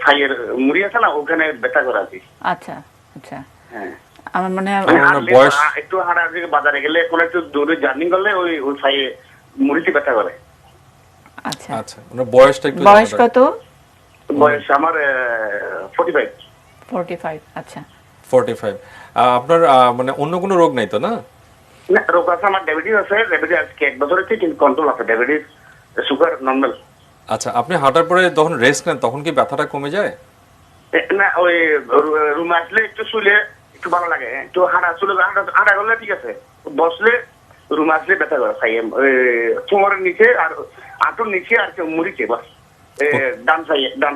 পায়ের মুড়ি আছে না, ওখানে ব্যথা করে আছে। আচ্ছা আচ্ছা, হ্যাঁ, আমার মনে হয় মানে আমার হাঁটলে, বয়স- একটু হাঁটার দিকে বাজারে গেলে কোনো একটু দূরে জার্নি করলে ওই ওই পায়ে মুড়িতে ব্যথা করে। আচ্ছা, আচ্ছা, ওনার বয়সটা একটু বয়স জানাবেন। কত? বয়স আমার 45। 45। আচ্ছা, 45। আপনার মানে অন্য কোনো রোগ নাই তো না? না, রোগ আছে, আমার ডায়াবেটিস আছে। ডায়াবেটিস আজকে 1 বছর হচ্ছে, কিন্তু কন্ট্রোল আছে। Diabetes, sugar normal. আচ্ছা, আপনি হাঁটার পরে যখন রেস্ট নেন তখন কি ব্যথাটা কমে যায়? না, ওই রুমে আসলে একটু শুলে একটু ভালো লাগে। একটু হাঁটা করলে ঠিক আছে। বসলে রুমে আসলে ব্যথা করে খাইয়ে কোমরের নিচে আর হাঁটুর নিচে আর মুড়িতে বাস। ডান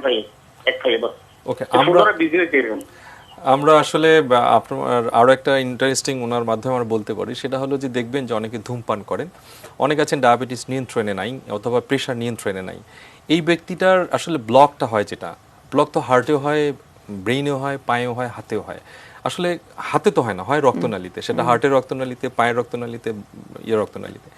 খাইয়ে এক খাইয়ে বাস। ওকে, সুন্দর বিজনেস এরকম। আমরা আসলে আপনার আরো একটা ইন্টারেস্টিং ওনার মাধ্যমে আমরা বলতে পারি, সেটা হলো যে দেখবেন যে অনেকে ধূমপান করেন, অনেক আছেন ডায়াবেটিস নিয়ন্ত্রণে নাই অথবা প্রেশার নিয়ন্ত্রণে নাই। এই ব্যক্তিটার আসলে ব্লকটা হয়, যেটা ব্লক তো হার্টেও হয়, ব্রেইনেও হয়, পায়েও হয়, হাতেও হয়। আসলে হাতে তো হয় না, হয় রক্তনালীতে, সেটা হার্টের রক্তনালীতে, পায়ের রক্তনালীতে, রক্তনালীতে।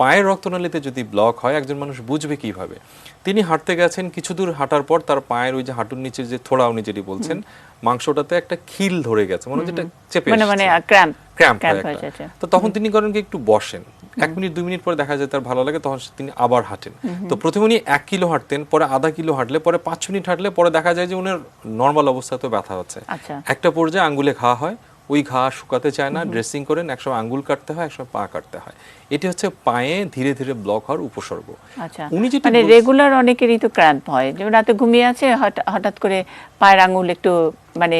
পায়ের রক্তনালীতে যদি ব্লক হয়, একজন মানুষ বুঝবে কিভাবে? তিনি হাঁটতে গেছেন, কিছু দূর হাঁটার পর তার পায়ের ওই যে হাঁটুর নিচে যে থোড়া, উনি যেটি বলছেন, মাংসটাতে একটা খিল ধরে গেছে, মনে হচ্ছে এটা চেপে মানে এসেছে। ক্র্যাম্প ক্র্যাম্প হয় হয়ে একটা। যাচ্ছে। তো তখন তিনি করেন কি, একটু বসেন, 1 মিনিট 2 মিনিট পরে দেখা যায় তার ভালো লাগে, তখন তিনি আবার হাঁটেন। তো প্রথমে উনি 1 কিলো হাঁটতেন, পরে আধা কিলো হাঁটলে, পরে 5 মিনিট হাঁটলে, পরে দেখা যায় যে উনার নর্মাল অবস্থাতেও ব্যথা হচ্ছে। আচ্ছা, একটা পর্যায়ে আঙ্গুলে ঘা হয়, ওই ঘা শুকাতে চায় না, ড্রেসিং করেন, একসময় আঙ্গুল কাটতে হয়, একসময় পা কাটতে হয়। এটি হচ্ছে পায়ে ধীরে ধীরে ব্লক হওয়ার উপসর্গ। আচ্ছা, উনি যেটি মানে রেগুলার অনেকেরই তো ক্র্যাম্প হয়, যেমন রাতে ঘুমিয়ে আছে, হঠাৎ করে পায়ের আঙ্গুল একটু মানে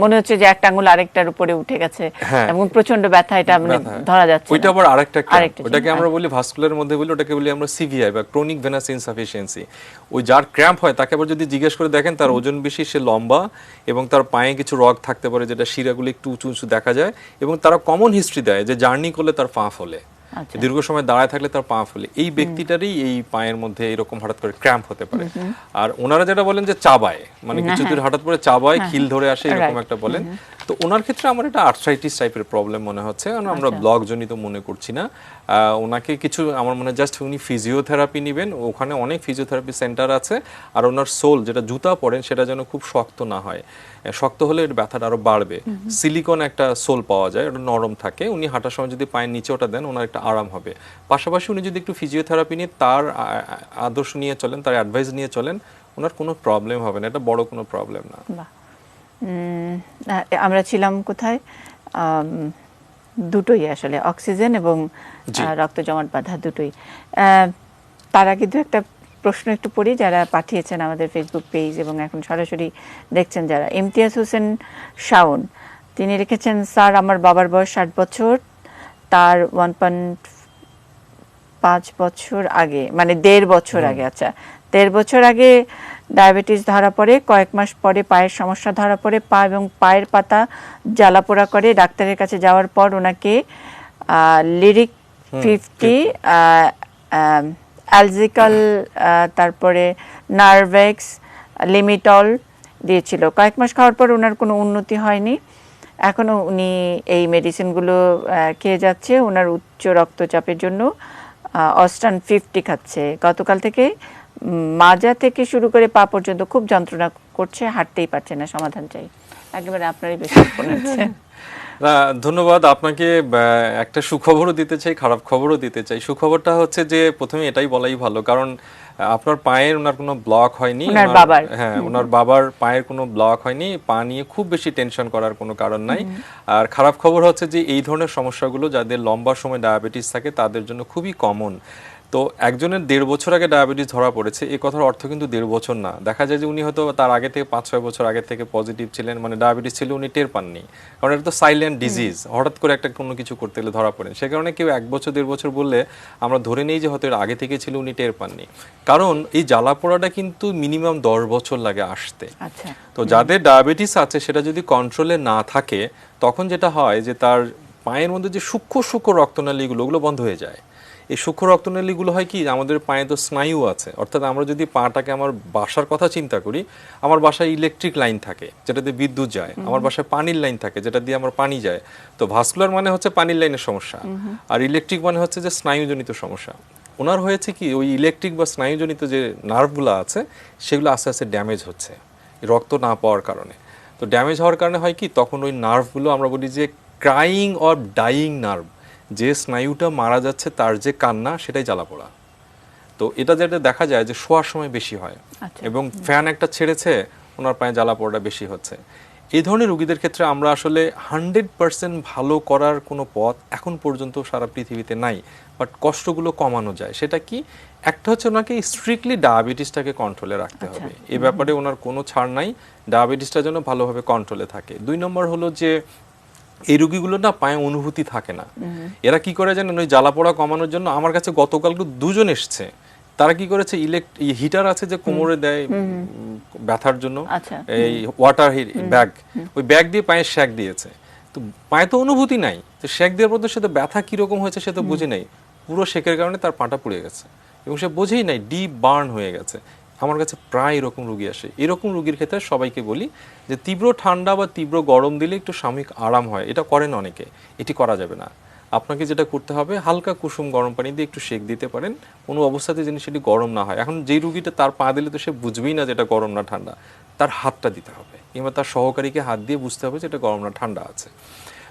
মনে হচ্ছে যে একটা আঙ্গুল আরেকটার উপরে উঠে গেছে, হ্যাঁ। এবং প্রচন্ড ব্যথা, এটা মানে ব্যথা হয়। ধরা যাচ্ছে ওইটা না। আবার আরেকটা আরেকটা ক্র্যাম্প, ওটাকে আমরা বলি ভাস্কুলারের মধ্যে বলি, ওটাকে বলি আমরা সিভিআই বা ক্রনিক ভেনাস ইনসাফিসিয়েন্সি। ওই যার ক্র্যাম্প হয় তাকে আবার যদি জিজ্ঞেস করে দেখেন, তার ওজন বেশি, সে লম্বা, এবং তার পায়ে কিছু রগ থাকতে পারে যেটা শিরাগুলো একটু উঁচু উঁচু দেখা যায়, এবং তারা কমন হিস্ট্রি দেয় যে জার্নি করলে তার পা ফলে, আচ্ছা, দীর্ঘ সময় দাঁড়ায় থাকলে তার পা ফলে। এই ব্যক্তিটারই এই পায়ের মধ্যে এরকম হঠাৎ করে ক্র্যাম্প হতে পারে। আর ওনারা যেটা বলেন যে চাবায়, মানে কিছু দূর হঠাৎ করে চাবায়, খিল ধরে আসে, এরকম একটা বলেন। তো ওনার ক্ষেত্রে আমার এটা আর্থ্রাইটিস টাইপের প্রবলেম মনে হচ্ছে, কারণ আমরা ব্লক জনিত মনে করছি না। ওনাকে কিছু, আমার মনে হয় জাস্ট উনি ফিজিওথেরাপি নেবেন, ওখানে অনেক ফিজিওথেরাপি সেন্টার আছে। আর ওনার সোল, যেটা জুতা পরেন, সেটা যেন খুব শক্ত না হয়, শক্ত হলে এর ব্যথাটা আরো বাড়বে। সিলিকন একটা সোল পাওয়া যায়, ওটা নরম থাকে, উনি হাঁটার সময় যদি পায়ের নিচে ওটা দেন, ওনার একটা আরাম হবে। পাশাপাশি উনি যদি একটু ফিজিওথেরাপি নিয়ে তার আদর্শ নিয়ে চলেন, তার অ্যাডভাইস নিয়ে চলেন, ওনার কোনো প্রবলেম হবে না, এটা বড় কোনো প্রবলেম না। বাহ। আমরা ছিলাম কোথায়? দুটোই আসলে, অক্সিজেন এবং রক্ত জমাট বাঁধা, দুটোই। তার আগে দু একটা প্রশ্ন একটু পড়ি যারা পাঠিয়েছেন আমাদের ফেসবুক পেজ এবং এখন সরাসরি দেখছেন যারা। ইমতিয়াজ হোসেন শাওন, তিনি লিখেছেন, স্যার আমার বাবার বয়স 60 বছর, তার 1.5 বছর আগে, মানে 1.5 বছর আগে, আচ্ছা 1.5 বছর আগে ডায়াবেটিস ধরা পড়ে, কয়েক মাস পরে পায়ের সমস্যা ধরা পড়ে, পা এবং পায়ের পাতা জ্বালাপোড়া করে। ডাক্তারের কাছে যাওয়ার পর ওনাকে লিরিক 50, অ্যালজিকাল, তারপরে নার্ভেক্স, লিমিটল দিয়েছিল। কয়েক মাস খাওয়ার পর ওনার কোনো উন্নতি হয়নি, এখনও উনি এই মেডিসিনগুলো খেয়ে যাচ্ছে। ওনার উচ্চ রক্তচাপের জন্য অস্টান 50 খাচ্ছে। গতকাল থেকে মাজা থেকে শুরু করে পা পর্যন্ত খুব যন্ত্রণা করছে, হাঁটতেই পারছে না, সমাধান চাই। একেবারে আপনারই বেশি শোনাচ্ছে। ধন্যবাদ আপনাকে। একটা সুখবরও দিতে চাই, খারাপ খবরও দিতে চাই। সুখবরটা হচ্ছে যে প্রথমে এটাই বলাই ভালো, কারণ আপনার পায়ের ওনার কোনো ব্লক হয়নি, হ্যাঁ ওনার বাবার পায়ের কোনো ব্লক হয়নি, পা নিয়ে খুব বেশি টেনশন করার কোনো কারণ নাই। আর খারাপ খবর হচ্ছে যে এই ধরনের সমস্যাগুলো যাদের লম্বা সময় ডায়াবেটিস থাকে তাদের জন্য খুবই কমন। তো তো একজনের 1.5 বছর আগে ডায়াবেটিস ধরা পড়েছে, এই কথার অর্থ কিন্তু 1.5 বছর না। দেখা যায় যে উনি হয়তো তার আগে থেকে 5-6 বছর আগে থেকে পজিটিভ ছিলেন, মানে ডায়াবেটিস ছিল, উনি টের পাননি, কারণ এটা তো সাইলেন্ট ডিজিজ। হঠাৎ করে একটা কোনো কিছু করতে গেলে ধরা পড়েন, সে কারণে কেউ 1 বছর 1.5 বছর বললে আমরা ধরে নেই যে হয়তো এর আগে থেকে ছিল, উনি টের পাননি। কারণ এই জ্বালা পোড়াটা কিন্তু মিনিমাম 10 বছর লাগে আসতে। আচ্ছা, তো যাদের ডায়াবেটিস আছে সেটা যদি কন্ট্রোলে না থাকে, তখন যেটা হয় যে তার পায়ের মধ্যে যে সূক্ষ্ম সূক্ষ্ম রক্তনালীগুলো, ওগুলো বন্ধ হয়ে যায়। এই সূক্ষ্ম রক্তনালীগুলো হয় কি, আমাদের পায়ে তো স্নায়ু আছে, অর্থাৎ আমরা যদি পাটাকে, আমার বাসার কথা চিন্তা করি, আমার বাসায় ইলেকট্রিক লাইন থাকে যেটাতে বিদ্যুৎ যায়, আমার বাসায় পানির লাইন থাকে যেটা দিয়ে আমার পানি যায়। তো ভাস্কুলার মানে হচ্ছে পানির লাইনের সমস্যা, আর ইলেকট্রিক মানে হচ্ছে যে স্নায়ুজনিত সমস্যা। ওনার হয়েছে কি, ওই ইলেকট্রিক বা স্নায়ুজনিত যে নার্ভগুলো আছে সেগুলো আস্তে আস্তে ড্যামেজ হচ্ছে রক্ত না পাওয়ার কারণে। তো ড্যামেজ হওয়ার কারণে হয় কি, তখন ওই নার্ভগুলো, আমরা বলি যে ক্রাইং অর ডাইং নার্ভ, যে স্নায়ুটা মারা যাচ্ছে তার যে কান্না, সেটাই জ্বালা পোড়া। তো এটা যেটা দেখা যায় যে শোয়ার সময় বেশি হয়, আচ্ছা। এবং ফ্যান একটা ছেড়েছে, ওনার পায়ে জ্বালা পোড়াটা বেশি হচ্ছে। এই ধরনের রোগীদের ক্ষেত্রে আমরা আসলে 100% ভালো করার কোনো পথ এখন পর্যন্ত সারা পৃথিবীতে নাই, বাট কষ্টগুলো কমানো যায়। সেটা কি, একটা হচ্ছে ওনাকে স্ট্রিক্টলি ডায়াবেটিসটাকে কন্ট্রোলে রাখতে হবে, এ ব্যাপারে ওনার কোনো ছাড় নাই, ডায়াবেটিসটা যেন ভালোভাবে কন্ট্রোলে থাকে। 2 নম্বর হলো যে এই রোগীগুলো না পায়ে অনুভূতি থাকে না। এরা কি করে জানেন, ওই জ্বালা পোড়া কমানোর জন্য আমার কাছে গতকাল 2 জন এসছে, তারা কি করেছে, হিটার আছে যে কোমরে দেয় ব্যথার জন্য, আচ্ছা। এই ওয়াটার ব্যাগ, ওই ব্যাগ দিয়ে পায়ে শ্যাক দিয়েছে। তো পায়ে তো অনুভূতি নাই, তো শ্যাক দেওয়ার পর তো সে তো ব্যথা কিরকম হয়েছে সে তো বুঝে নাই, পুরো শেকের কারণে তার পাটা পুড়ে গেছে এবং সে বোঝেই নাই, ডিপ বার্ন হয়ে গেছে। আমার কাছে প্রায় এরকম রোগী আসে। এরকম রোগীর ক্ষেত্রে সবাইকে বলি যে তীব্র ঠান্ডা বা তীব্র গরম দিলে একটু সাময়িক আরাম হয়, এটা করেন অনেকে, এটি করা যাবে না। আপনাকে যেটা করতে হবে, হালকা কুসুম গরম পানি দিয়ে একটু সেক দিতে পারেন, কোনো অবস্থাতে যেন সেটি গরম না হয়। এখন যেই রুগীটা, তার পা দিলে তো সে বুঝবেই না যে এটা গরম না ঠান্ডা, তার হাতটা দিতে হবে, কিংবা তার সহকারীকে হাত দিয়ে বুঝতে হবে যে এটা গরম না ঠান্ডা আছে।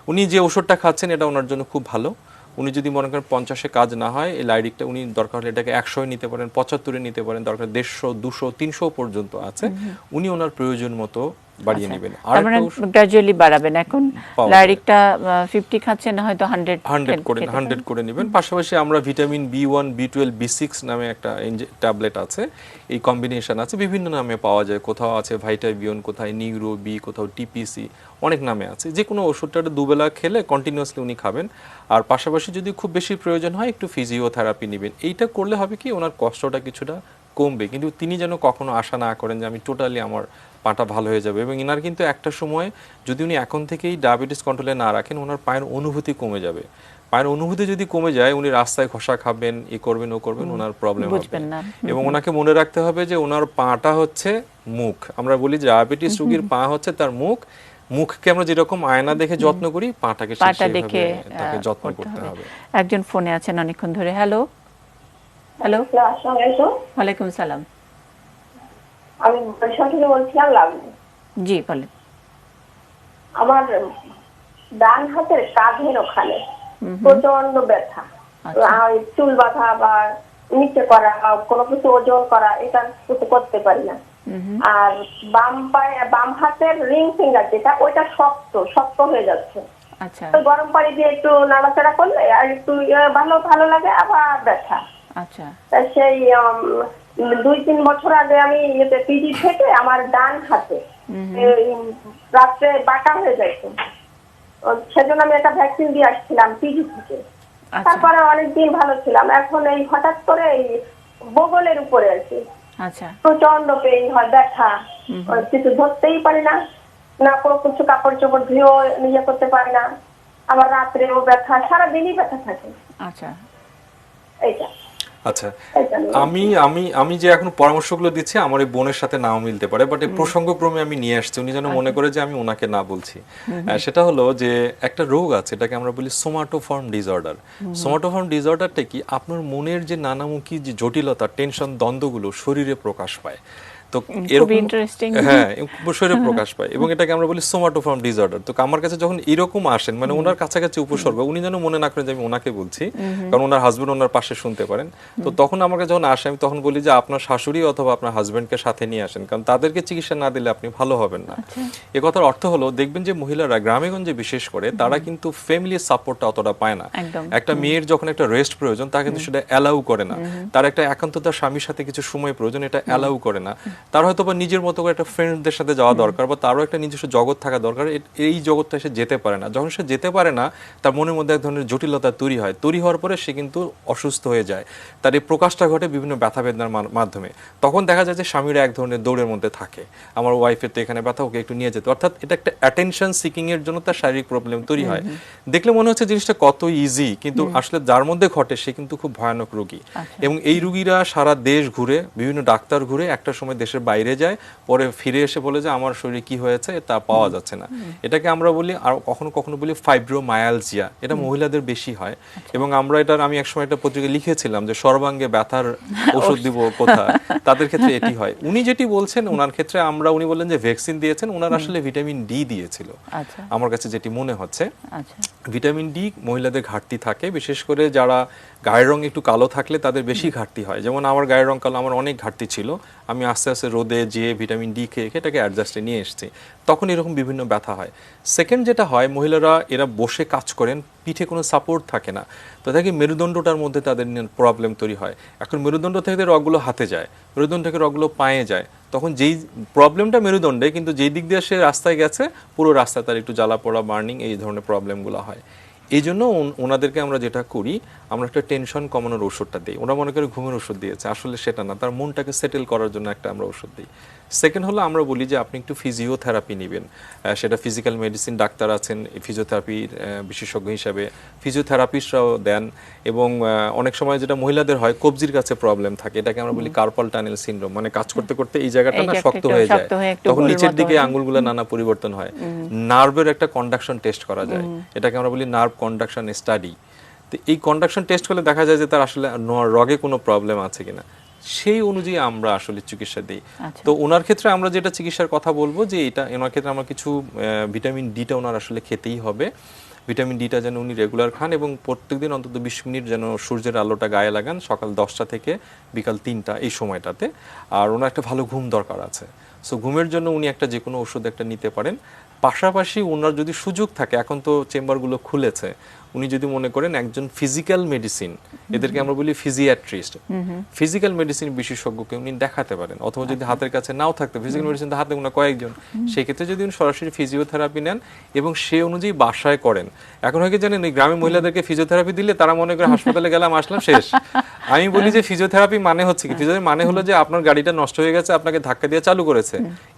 উনি যে ওষুধটা খাচ্ছেন এটা ওনার জন্য খুব ভালো। উনি যদি মনে করেন 50-এ কাজ না হয়, এই লাইডিকটা উনি দরকার হলে এটাকে 100-এ নিতে পারেন, 75-এ নিতে পারেন, দরকার 150, 200, 300 পর্যন্ত আছে, উনি ওনার প্রয়োজন মতো বাড়িয়ে নেবেন। আর তার মানে গ্র্যাজুয়ালি বাড়াবেন। এখন পাওয়া লাইরিকটা 50 খাচ্ছেন, না হয়তো 100 করে নেবেন। পাশাপাশি আমরা ভিটামিন B1, B12, B6 নামে একটা ট্যাবলেট আছে, এই কম্বিনেশন আছে, বিভিন্ন নামে পাওয়া যায়, কোথাও আছে ভাইটাবিয়ন, কোথায় নিউরো বি, কোথাও টিপিসি, অনেক নামে আছে। যে কোনো ওষুধটা 2 বেলা খেলে কন্টিনিউয়াসলি উনি খাবেন। আর পাশাপাশি যদি খুব বেশি প্রয়োজন হয় একটু ফিজিওথেরাপি নেবেন। এইটা করলে হবে কি, ওনার কষ্টটা কিছুটা কমবে, কিন্তু তিনি যেন কখনো আশা না করেন যে আমি টোটালি আমার পাটা ভালো হয়ে যাবে। এবং এনার কিন্তু একটা সময়, যদি উনি এখন থেকেই ডায়াবেটিস কন্ট্রোলে না রাখেন, ওনার পায়ের অনুভূতি কমে যাবে। পায়ের অনুভূতি যদি কমে যায়, উনি রাস্তায় ঘষা খাবেন, ই করবেন, ও করবেন, ওনার প্রবলেম হবে। এবং ওনাকে মনে রাখতে হবে যে ওনার পাটা হচ্ছে মুখ। আমরা বলি যে ডায়াবেটিস রোগীর পা হচ্ছে তার মুখ। মুখকে আমরা যেরকম আয়না দেখে যত্ন করি, পাটাকে দেখে তাকে যত্ন করতে হবে। একজন ফোনে আছেন অনেকক্ষণ ধরে। হ্যালো হ্যালো, আসসালামু আলাইকুম। ওয়ালাইকুম সালাম। আমি বরিশাল থেকে বলছিলাম, লাভলি। জি বলেন। আমার ডান হাতের কাঁধের ওখানে প্রচন্ড ব্যথা, আর চুল বাঁধা বা নিচে করা, কোনো কিছু ওজন করা, এটা কিছু করতে পারি না। আর বাম হাতের রিং ফিঙ্গার যেটা, ওইটা শক্ত শক্ত হয়ে যাচ্ছে। আচ্ছা, গরম পানি দিয়ে একটু নাড়াচাড়া করলে আর একটু ভালো লাগে, আবার ব্যথা। আচ্ছা, সেই 2-3 বছর আগে আমি পিজি থেকে আমার ডান হাতে রাত্রে বাঁকা হয়ে যাইতো, সেজন্য আমি একটা ভ্যাকসিন দিয়ে আসছিলাম পিজি থেকে। তারপরে অনেকদিন ভালো ছিলাম। এখন এই হঠাৎ করে এই বগলের উপরে আর কি আচ্ছা, প্রচন্ড পেইন হয়, ব্যথা, কিছু ধরতেই পারি না, না কোনো কিছু কাপড় চোপড় ধুয়েও নিজে করতে পারি না, আবার রাত্রেও ব্যথা, সারাদিনই ব্যথা থাকে। আচ্ছা, এইটা আচ্ছা, আমি যে এখন পরামর্শগুলো দিচ্ছি আমার এই বোনের সাথে নাও মিলতে পারে, বাট এই প্রসঙ্গক্রমে আমি নিয়ে আসছি, উনি যেন মনে করে যে আমি ওনাকে না বলছি। সেটা হলো যে একটা রোগ আছে, এটাকে আমরা বলি সোমাটোফর্ম ডিসঅর্ডার। সোমাটোফর্ম ডিসঅর্ডারটা কি, আপনার মনের যে নানামুখী যে জটিলতা, টেনশন, দ্বন্দ্বগুলো শরীরে প্রকাশ পায়। তো তো খুবই ইন্টারেস্টিং। হ্যাঁ, উপসর্গে প্রকাশ পায় এবং এটাকে আমরা বলি সোমাটোফর্ম ডিসঅর্ডার। তো আমার কাছে যখন এরকম আসেন, মানে ওনার কাছাকাছি উপসর্গ, উনি যেন মনে না করেন যে আমি ওনাকে বলছি, কারণ ওনার হাজবেন্ড ওনার পাশে শুনতে পারেন। তো তখন আমার কাছে যখন আসে, আমি তখন বলি যে আপনার শাশুড়ি অথবা আপনার হাজবেন্ডকে সাথে নিয়ে আসেন, কারণ তাদেরকে চিকিৎসা না দিলে আপনি ভালো হবেন না। এ কথার অর্থ হলো, দেখবেন যে মহিলারা গ্রামেগঞ্জে বিশেষ করে তারা কিন্তু ফ্যামিলি সাপোর্টটা অতটা পায় না। একটা মেয়ের যখন একটা রেস্ট প্রয়োজন, তা কিন্তু সেটা অ্যালাউ করে না। তার একটা একান্ততা স্বামীর সাথে কিছু সময় প্রয়োজন, এটা অ্যালাউ করে না। তার হয়তো বা নিজের মতো করে একটা ফ্রেন্ডদের সাথে যাওয়া দরকার, বা তারও একটা নিজস্ব জগৎ থাকা দরকার। এই জগৎটা সে যেতে পারে না। যখন সে যেতে পারে না, তার মনের মধ্যে এক ধরনের জটিলতা তৈরি হয়। তৈরি হওয়ার পরে সে কিন্তু অসুস্থ হয়ে যায়। তার এই প্রকাশটা ঘটে বিভিন্ন ব্যথা বেদনার মাধ্যমে। তখন দেখা যায় যে স্বামীরা এক ধরনের দৌড়ের মধ্যে থাকে, আমার ওয়াইফের তো এখানে ব্যথা, ওকে একটু নিয়ে যেতে। অর্থাৎ এটা একটা অ্যাটেনশন সিকিং এর জন্য তার শারীরিক প্রবলেম তৈরি হয়। দেখলে মনে হচ্ছে জিনিসটা কত ইজি, কিন্তু আসলে যার মধ্যে ঘটে সে কিন্তু খুব ভয়ানক রোগী। এবং এই রোগীরা সারা দেশ ঘুরে, বিভিন্ন ডাক্তার ঘুরে, একটা সময় দেশের বাইরে যায়, পরে ফিরে এসে বলে যে আমার শরীরে কি হয়েছে তা পাওয়া যাচ্ছে না। এটাকে আমরা বলি, আর কখনো কখনো বলি ফাইব্রোমায়ালজিয়া। এটা মহিলাদের বেশি হয়। এবং আমরা আমি একসময় একটা পত্রিকায় লিখেছিলাম যে সর্বাঙ্গে ব্যথার ওষুধ দিব কোথায়, তাদের ক্ষেত্রে এটি হয়। উনি যেটি বলছেন, ওনার ক্ষেত্রে উনি বললেন যে ভ্যাকসিন দিয়েছেন, ওনার আসলে ভিটামিন ডি দিয়েছিল আমার কাছে যেটি মনে হচ্ছে। ভিটামিন ডি মহিলাদের ঘাটতি থাকে, বিশেষ করে যারা গায়ের রং একটু কালো থাকলে তাদের বেশি ঘাটতি হয়। যেমন আমার গায়ের রং কালো, আমার অনেক ঘাটতি ছিল। আমি আস্তে আস্তে রোদে যেয়ে ভিটামিন ডি খেয়ে এটাকে অ্যাডজাস্টে নিয়ে এসেছি, তখন এরকম বিভিন্ন ব্যথা হয়। সেকেন্ড যেটা হয়, মহিলারা এরা বসে কাজ করেন, পিঠে কোনো সাপোর্ট থাকে না, তো দেখি মেরুদণ্ডটার মধ্যে তাদের প্রবলেম তৈরি হয়। এখন মেরুদণ্ড থেকে রগগুলো হাতে যায়, মেরুদণ্ড থেকে রগগুলো পায়ে যায়, তখন যেই প্রবলেমটা মেরুদণ্ডে, কিন্তু যেই দিক দিয়ে সে রাস্তায় গেছে, পুরো রাস্তায় তার একটু জ্বালা পোড়া, বার্নিং, এই ধরনের প্রবলেমগুলো হয়। এই জন্য ওনাদেরকে আমরা যেটা করি, আমরা একটা টেনশন কমানোর ওষুধটা দিই। ওরা মনে করে ঘুমের ওষুধ দিয়েছে, আসলে সেটা না, তার মনটাকে সেটেল করার জন্য একটা আমরা ওষুধ দিই। সেকেন্ড হলো, আমরা বলি যে আপনি একটু ফিজিওথেরাপি নেবেন। সেটা ফিজিক্যাল মেডিসিন ডাক্তার আছেন ফিজিওথেরাপির বিশেষজ্ঞ হিসাবে, ফিজিওথেরাপিস্টরাও দেন। এবং অনেক সময় যেটা মহিলাদের হয়, কবজির কাছে প্রবলেম থাকে, এটাকে আমরা বলি কার্পাল টানেল সিনড্রোম, মানে কাজ করতে করতে এই জায়গাটা না শক্ত হয়ে যায়, তখন নিচের দিকে আঙ্গুলগুলো নানা পরিবর্তন হয়। নার্ভের একটা কন্ডাকশন টেস্ট করা যায়, এটাকে আমরা বলি নার্ভ কন্ডাকশন স্টাডি। তো এই কন্ডাকশন টেস্ট করলে দেখা যায় যে তার আসলে রগে কোনো প্রবলেম আছে কিনা, সেই অনুযায়ী আমরা আসলে চিকিৎসা দিই। তো ওনার ক্ষেত্রে আমরা যেটা চিকিৎসার কথা বলবো, যে ওনার ক্ষেত্রে আমরা কিছু ভিটামিন ডিটা ওনার আসলে খেতেই হবে। ভিটামিন ডিটা যেন উনি রেগুলার খান, এবং প্রত্যেকদিন অন্তত 20 মিনিট যেন সূর্যের আলোটা গায়ে লাগান, সকাল 10টা থেকে বিকাল 3টা, এই সময়টাতে। আর ওনার একটা ভালো ঘুম দরকার আছে। সো ঘুমের জন্য উনি একটা যে কোনো ওষুধ একটা নিতে পারেন। পাশাপাশি ওনার যদি সুযোগ থাকে, এখন তো চেম্বারগুলো খুলেছে, উনি যদি মনে করেন একজন ফিজিক্যাল মেডিসিন, এদেরকে আমরা বলি ফিজিয়াট্রিস্ট, ফিজিক্যাল মেডিসিন বিশেষজ্ঞকে উনি দেখাতে পারেন। অথবা যদি হাতের কাছে নাও থাকতে, ফিজিক্যাল মেডিসিন তো হাতে গোনা কয়েকজন, সেই ক্ষেত্রে যদি উনি সরাসরি ফিজিওথেরাপি নেন এবং সে অনুযায়ী বাসায় করেন। এখন হয় কি জানেন, এই গ্রামের মহিলাদেরকে ফিজিওথেরাপি দিলে তারা মনে করে হাসপাতালে গেলাম, আসলাম, শেষ। আমি বলি যে ফিজিওথেরাপি মানে হচ্ছে কি, ফিজিওথেরাপি মানে হলো যে আপনার গাড়িটা নষ্ট হয়ে গেছে, আপনাকে ধাক্কা দিয়ে চালু করেছে,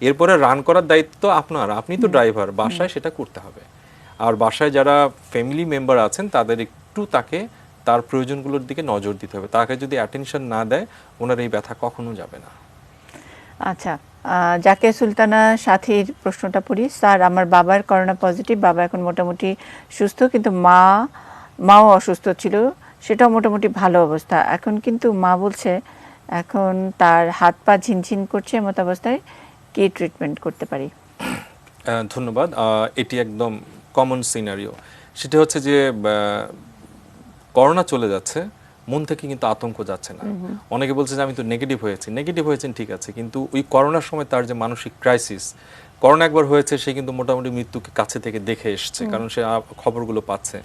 এরপরে রান করার দায়িত্ব আপনার, আপনি তো ড্রাইভার, বাসায় সেটা করতে হবে। আর বাসায় যারা ফ্যামিলি মেম্বার আছেন, তাদের একটু তার প্রয়োজনগুলোর দিকে নজর দিতে হবে। তাকে যদি অ্যাটেনশন না দেয়, ওনার এই ব্যথা কখনো যাবে না। আচ্ছা, জাকিয়া সুলতানা সাথীর প্রশ্নটা পড়ি। স্যার, আমার বাবার করোনা পজিটিভ, বাবা এখন মোটামুটি সুস্থ, কিন্তু মাও অসুস্থ ছিল, সেটাও মোটামুটি ভালো অবস্থা। এখন কিন্তু মা বলছে এখন তার হাত পা ঝিনঝিন করছে, মতো অবস্থায় কি ট্রিটমেন্ট করতে পারি? ধন্যবাদ। এটি একদম কমন সিনারিও। সেটা হচ্ছে যে করোনা চলে যাচ্ছে, মন থেকে কিন্তু আতঙ্ক যাচ্ছে না। অনেকে বলছে যে আমি তো নেগেটিভ হয়েছেন, ঠিক আছে, কিন্তু ওই করোনার সময় তার যে মানসিক ক্রাইসিস, করোনা একবার হয়েছে, সে কিন্তু মোটামুটি মৃত্যুকে কাছে থেকে দেখে এসছে, কারণ সে খবরগুলো পাচ্ছে।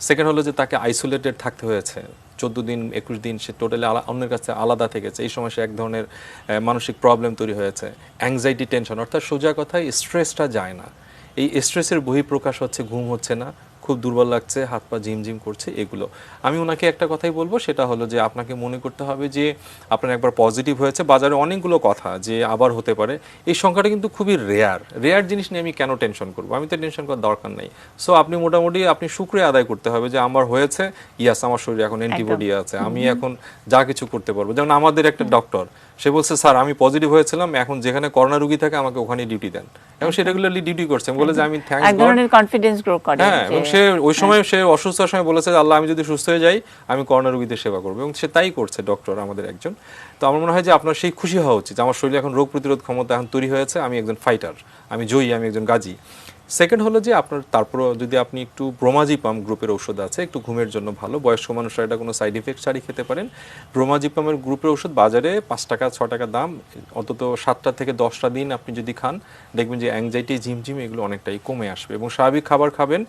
সেকেন্ড হলো যে তাকে আইসোলেটেড থাকতে হয়েছে 14 দিন 21 দিন, সে টোটালি অন্যের কাছে আলাদা থেকেছে। এই সময় সে এক ধরনের মানসিক প্রবলেম তৈরি হয়েছে, অ্যাংজাইটি, টেনশন, অর্থাৎ সোজা কথায় স্ট্রেসটা যায় না। এই স্ট্রেসের বহিঃপ্রকাশ হচ্ছে ঘুম হচ্ছে না, খুব দুর্বল লাগছে, হাত পা ঝিমঝিম করছে, এগুলো। আমি ওনাকে একটা কথাই বলবো, সেটা হলো যে আপনাকে মনে করতে হবে যে আপনার একবার পজিটিভ হয়েছে, বাজারে অনেকগুলো কথা যে আবার হতে পারে, এই সংখ্যাটা কিন্তু খুবই রেয়ার জিনিস নিয়ে আমি কেন টেনশন করবো, আমি তো টেনশন করার দরকার নেই। সো আপনি মোটামুটি শুকরিয়া আদায় করতে হবে যে আমার হয়েছে, ইয়াস, আমার শরীরে এখন অ্যান্টিবডি আছে, আমি এখন যা কিছু করতে পারবো। যেমন আমাদের একটা ডক্টর, সে বলছে স্যার আমি পজিটিভ হয়েছিলাম, এখন যেখানে করোনা রোগী থাকে আমাকে ওখানে ডিউটি দেন, এবং সে রেগুলারলি ডিউটি করছে। বলে যে আমি থ্যাঙ্কস গড, এক ধরনের কনফিডেন্স গ্রো করে। হ্যাঁ, এবং সে সে ওই সময় সে অসুস্থতার সময় বলেছে যে আল্লাহ আমি যদি সুস্থ হয়ে যাই আমি করোনা রোগীদের সেবা করবো, এবং সে তাই করছে, ডক্টর আমাদের একজন। তো আমার মনে হয় যে আপনার সেই খুশি হওয়া উচিত, আমার শরীরে এখন রোগ প্রতিরোধ ক্ষমতা এখন তৈরি হয়েছে, আমি একজন ফাইটার, আমি জয়ী, আমি একজন গাজী। সেকেন্ড হলো যে আপনার তারপরও যদি আপনি একটু ব্রোমাজিপাম গ্রুপের ওষুধ আছে, একটু ঘুমের জন্য ভালো, বয়স্ক মানুষরা এটা কোনো সাইড ইফেক্ট ছাড়াই খেতে পারেন। ব্রোমাজিপামের গ্রুপের ওষুধ বাজারে 5 টাকা 6 টাকা দাম, অন্তত 7টা থেকে 10টা দিন আপনি যদি খান দেখবেন যে অ্যাংজাইটি, ঝিমঝিম এগুলো অনেকটাই কমে আসবে। এবং স্বাভাবিক খাবার খাবেন,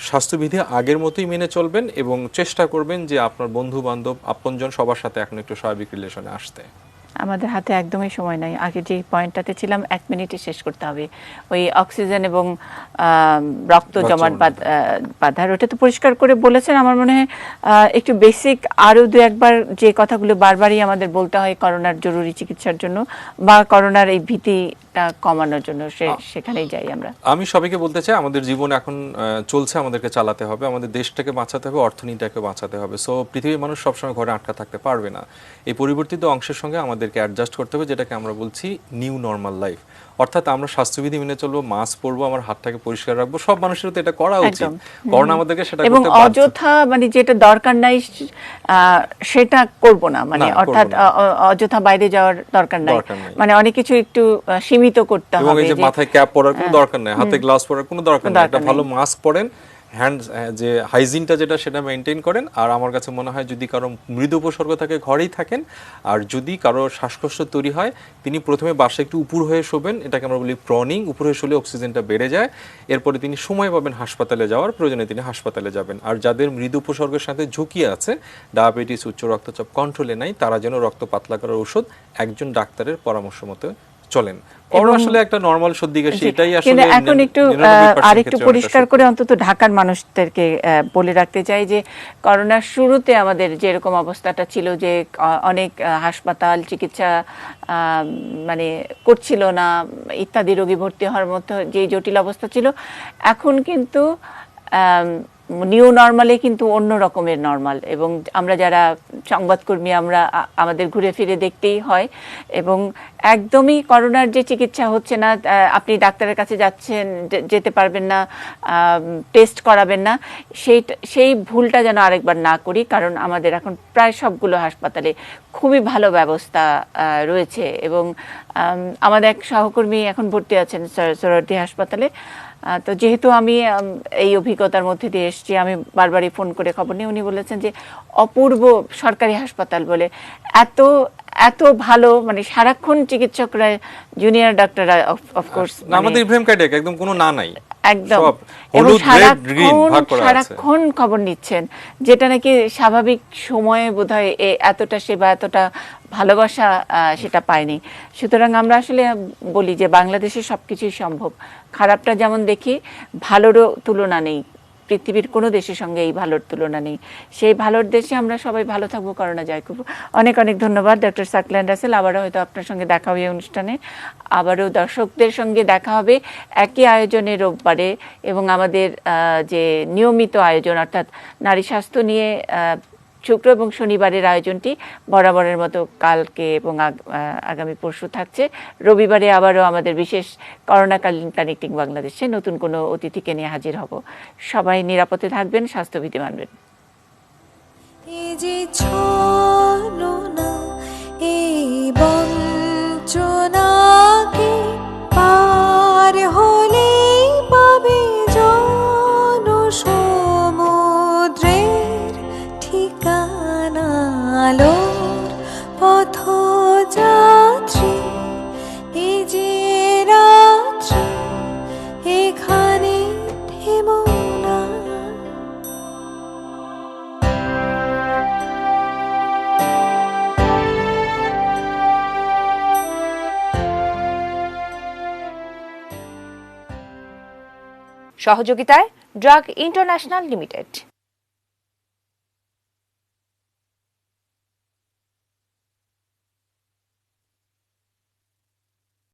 স্বাস্থ্যবিধি আগের মতোই মেনে চলবেন, এবং চেষ্টা করবেন যে আপনার বন্ধু বান্ধব আপনজন সবার সাথে এখন একটু স্বাভাবিক রিলেশনে আসতে। আমাদের হাতে একদমই সময় নাই, আগে যে পয়েন্টটাতে ছিলাম 1 মিনিটে শেষ করতে হবে। ওই অক্সিজেন এবং রক্ত জমাট বাঁধার ওটা তো পরিষ্কার করে বলেছেন। আমার মনে হয় একটু বেসিক আরও 2-1 বার যে কথাগুলো বারবারই আমাদের বলতে হয় করোনার জরুরি চিকিৎসার জন্য বা করোনার এই ভীতিটা কমানোর জন্য, সেখানেই যাই আমরা। আমি সবাইকে বলতে চাই আমাদের জীবন এখন চলছে, আমাদেরকে চালাতে হবে, আমাদের দেশটাকে বাঁচাতে হবে, অর্থনীতিটাকে বাঁচাতে হবে। সো পৃথিবীর মানুষ সবসময় ঘরে আটকা থাকতে পারবে না, এই পরিবর্তিত অংশের সঙ্গে আমাদেরকে অ্যাডজাস্ট করতে হবে, যেটাকে আমরা বলছি নিউ নর্মাল লাইফ। অর্থাৎ আমরা স্বাস্থ্যবিধি মেনে চলবো, মাস্ক পরবো, আমার হাতটাকে পরিষ্কার রাখবো, সব মানুষের তো এটা করা উচিত। করোনা আমাদেরকে সেটা করতে এবং অযথা মানে যেটা দরকার নাই সেটা করব না, মানে অর্থাৎ অযথা বাইরে যাওয়ার দরকার নাই, মানে অনেক কিছু একটু সীমিত করতে হবে। এবং এই যে মাথায় ক্যাপ পরার কোনো দরকার নাই, হাতে গ্লাভস পরার কোনো দরকার নাই, একটা ভালো মাস্ক পরেন, হ্যান্ড যে হাইজিনটা যেটা সেটা মেনটেন করেন। আর আমার কাছে মনে হয় যদি কারো মৃদু উপসর্গ থাকে ঘরেই থাকেন, আর যদি কারো শ্বাসকষ্ট তৈরি হয় তিনি প্রথমে বাসায় একটু উপর হয়ে শোবেন, এটাকে আমরা বলি প্রনিং, উপর হয়ে শুলে অক্সিজেনটা বেড়ে যায়, এরপরে তিনি সময় পাবেন হাসপাতালে যাওয়ার, প্রয়োজনে তিনি হাসপাতালে যাবেন। আর যাদের মৃদু উপসর্গের সাথে ঝুঁকি আছে, ডায়াবেটিস, উচ্চ রক্তচাপ কন্ট্রোলে নাই, তারা যেন রক্ত পাতলা করার ওষুধ একজন ডাক্তারের পরামর্শ মতো চলেন। করোনা আসলে একটা নরমাল সর্দি কাশি, এটাই আসলে। এখন একটু আরেকটু পরিষ্কার করে অন্তত ঢাকার মানুষদেরকে বলে রাখতে চাই যে করোনার শুরুতে আমাদের যেরকম অবস্থাটা ছিল যে অনেক হাসপাতাল চিকিৎসা মানে করছিল না, ইত্যাদি রোগী ভর্তি হওয়ার মতো যে জটিল অবস্থা ছিল, এখন কিন্তু নিউ নর্মালে কিন্তু অন্য রকমের নর্মাল। এবং আমরা যারা সংবাদকর্মী আমরা আমাদের ঘুরে ফিরে দেখতেই হয়, এবং একদমই করোনার যে চিকিৎসা হচ্ছে না, আপনি ডাক্তারের কাছে যাচ্ছেন, যেতে পারবেন না, টেস্ট করাবেন না, সেই ভুলটা যেন আরেকবার না করি। কারণ আমাদের এখন প্রায় সবগুলো হাসপাতালে খুবই ভালো ব্যবস্থা রয়েছে। এবং আমাদের এক সহকর্মী এখন ভর্তি আছেন সোহরাওয়ার্দী হাসপাতালে। তো যেহেতু আমি এই অভিজ্ঞতার মধ্যে দিয়ে এসেছি, আমি বারবারই ফোন করে খবর নিয়ে উনি বলেছেন যে অপূর্ব সরকারি হাসপাতাল বলে, এত এত ভালো, মানে সারাক্ষণ চিকিৎসকরা, জুনিয়র ডাক্তাররা অফকোর্স আমাদের ইব্রাহিম কার্ডিয়াক একদম কোনো না নাই, একদম, এবং সারাক্ষণ খবর নিচ্ছেন, যেটা নাকি স্বাভাবিক সময়ে বোধহয় এতটা সেবা, এতটা ভালোবাসা সেটা পায়নি। সুতরাং আমরা আসলে বলি যে বাংলাদেশে সবকিছুই সম্ভব, খারাপটা যেমন দেখি ভালোরও তুলনা নেই, পৃথিবীর কোনো দেশের সঙ্গে এই ভালোর তুলনা নেই। সেই ভালোর দেশে আমরা সবাই ভালো থাকবো, করোনা জয় করবো। অনেক অনেক ধন্যবাদ ডক্টর সাকলায়েন রাসেল। আবারও হয়তো আপনার সঙ্গে দেখা হবে এই অনুষ্ঠানে, আবারও দর্শকদের সঙ্গে দেখা হবে একই আয়োজনে রোববারে। এবং আমাদের যে নিয়মিত আয়োজন অর্থাৎ নারী স্বাস্থ্য নিয়ে শুক্র এবং শনিবারের আয়োজনটি বরাবরের মতো কালকে এবং আগামী পরশু থাকছে। রবিবারে আবারও আমাদের বিশেষ করোনাকালীন কানেক্টিং বাংলাদেশে নতুন কোনো অতিথিকে নিয়ে হাজির হব। সবাই নিরাপদে থাকবেন, স্বাস্থ্যবিধি মানবেন। এই যে ছলনা, এই বঞ্চনাকে পার হলেই পাবে জনসমুদ্রের ঠিকানা। আলোর পথযাত্রী, এই যে রাত্রি, এখানে থেমো না। সহযোগিতায় ড্রাগ ইন্টারন্যাশনাল লিমিটেড।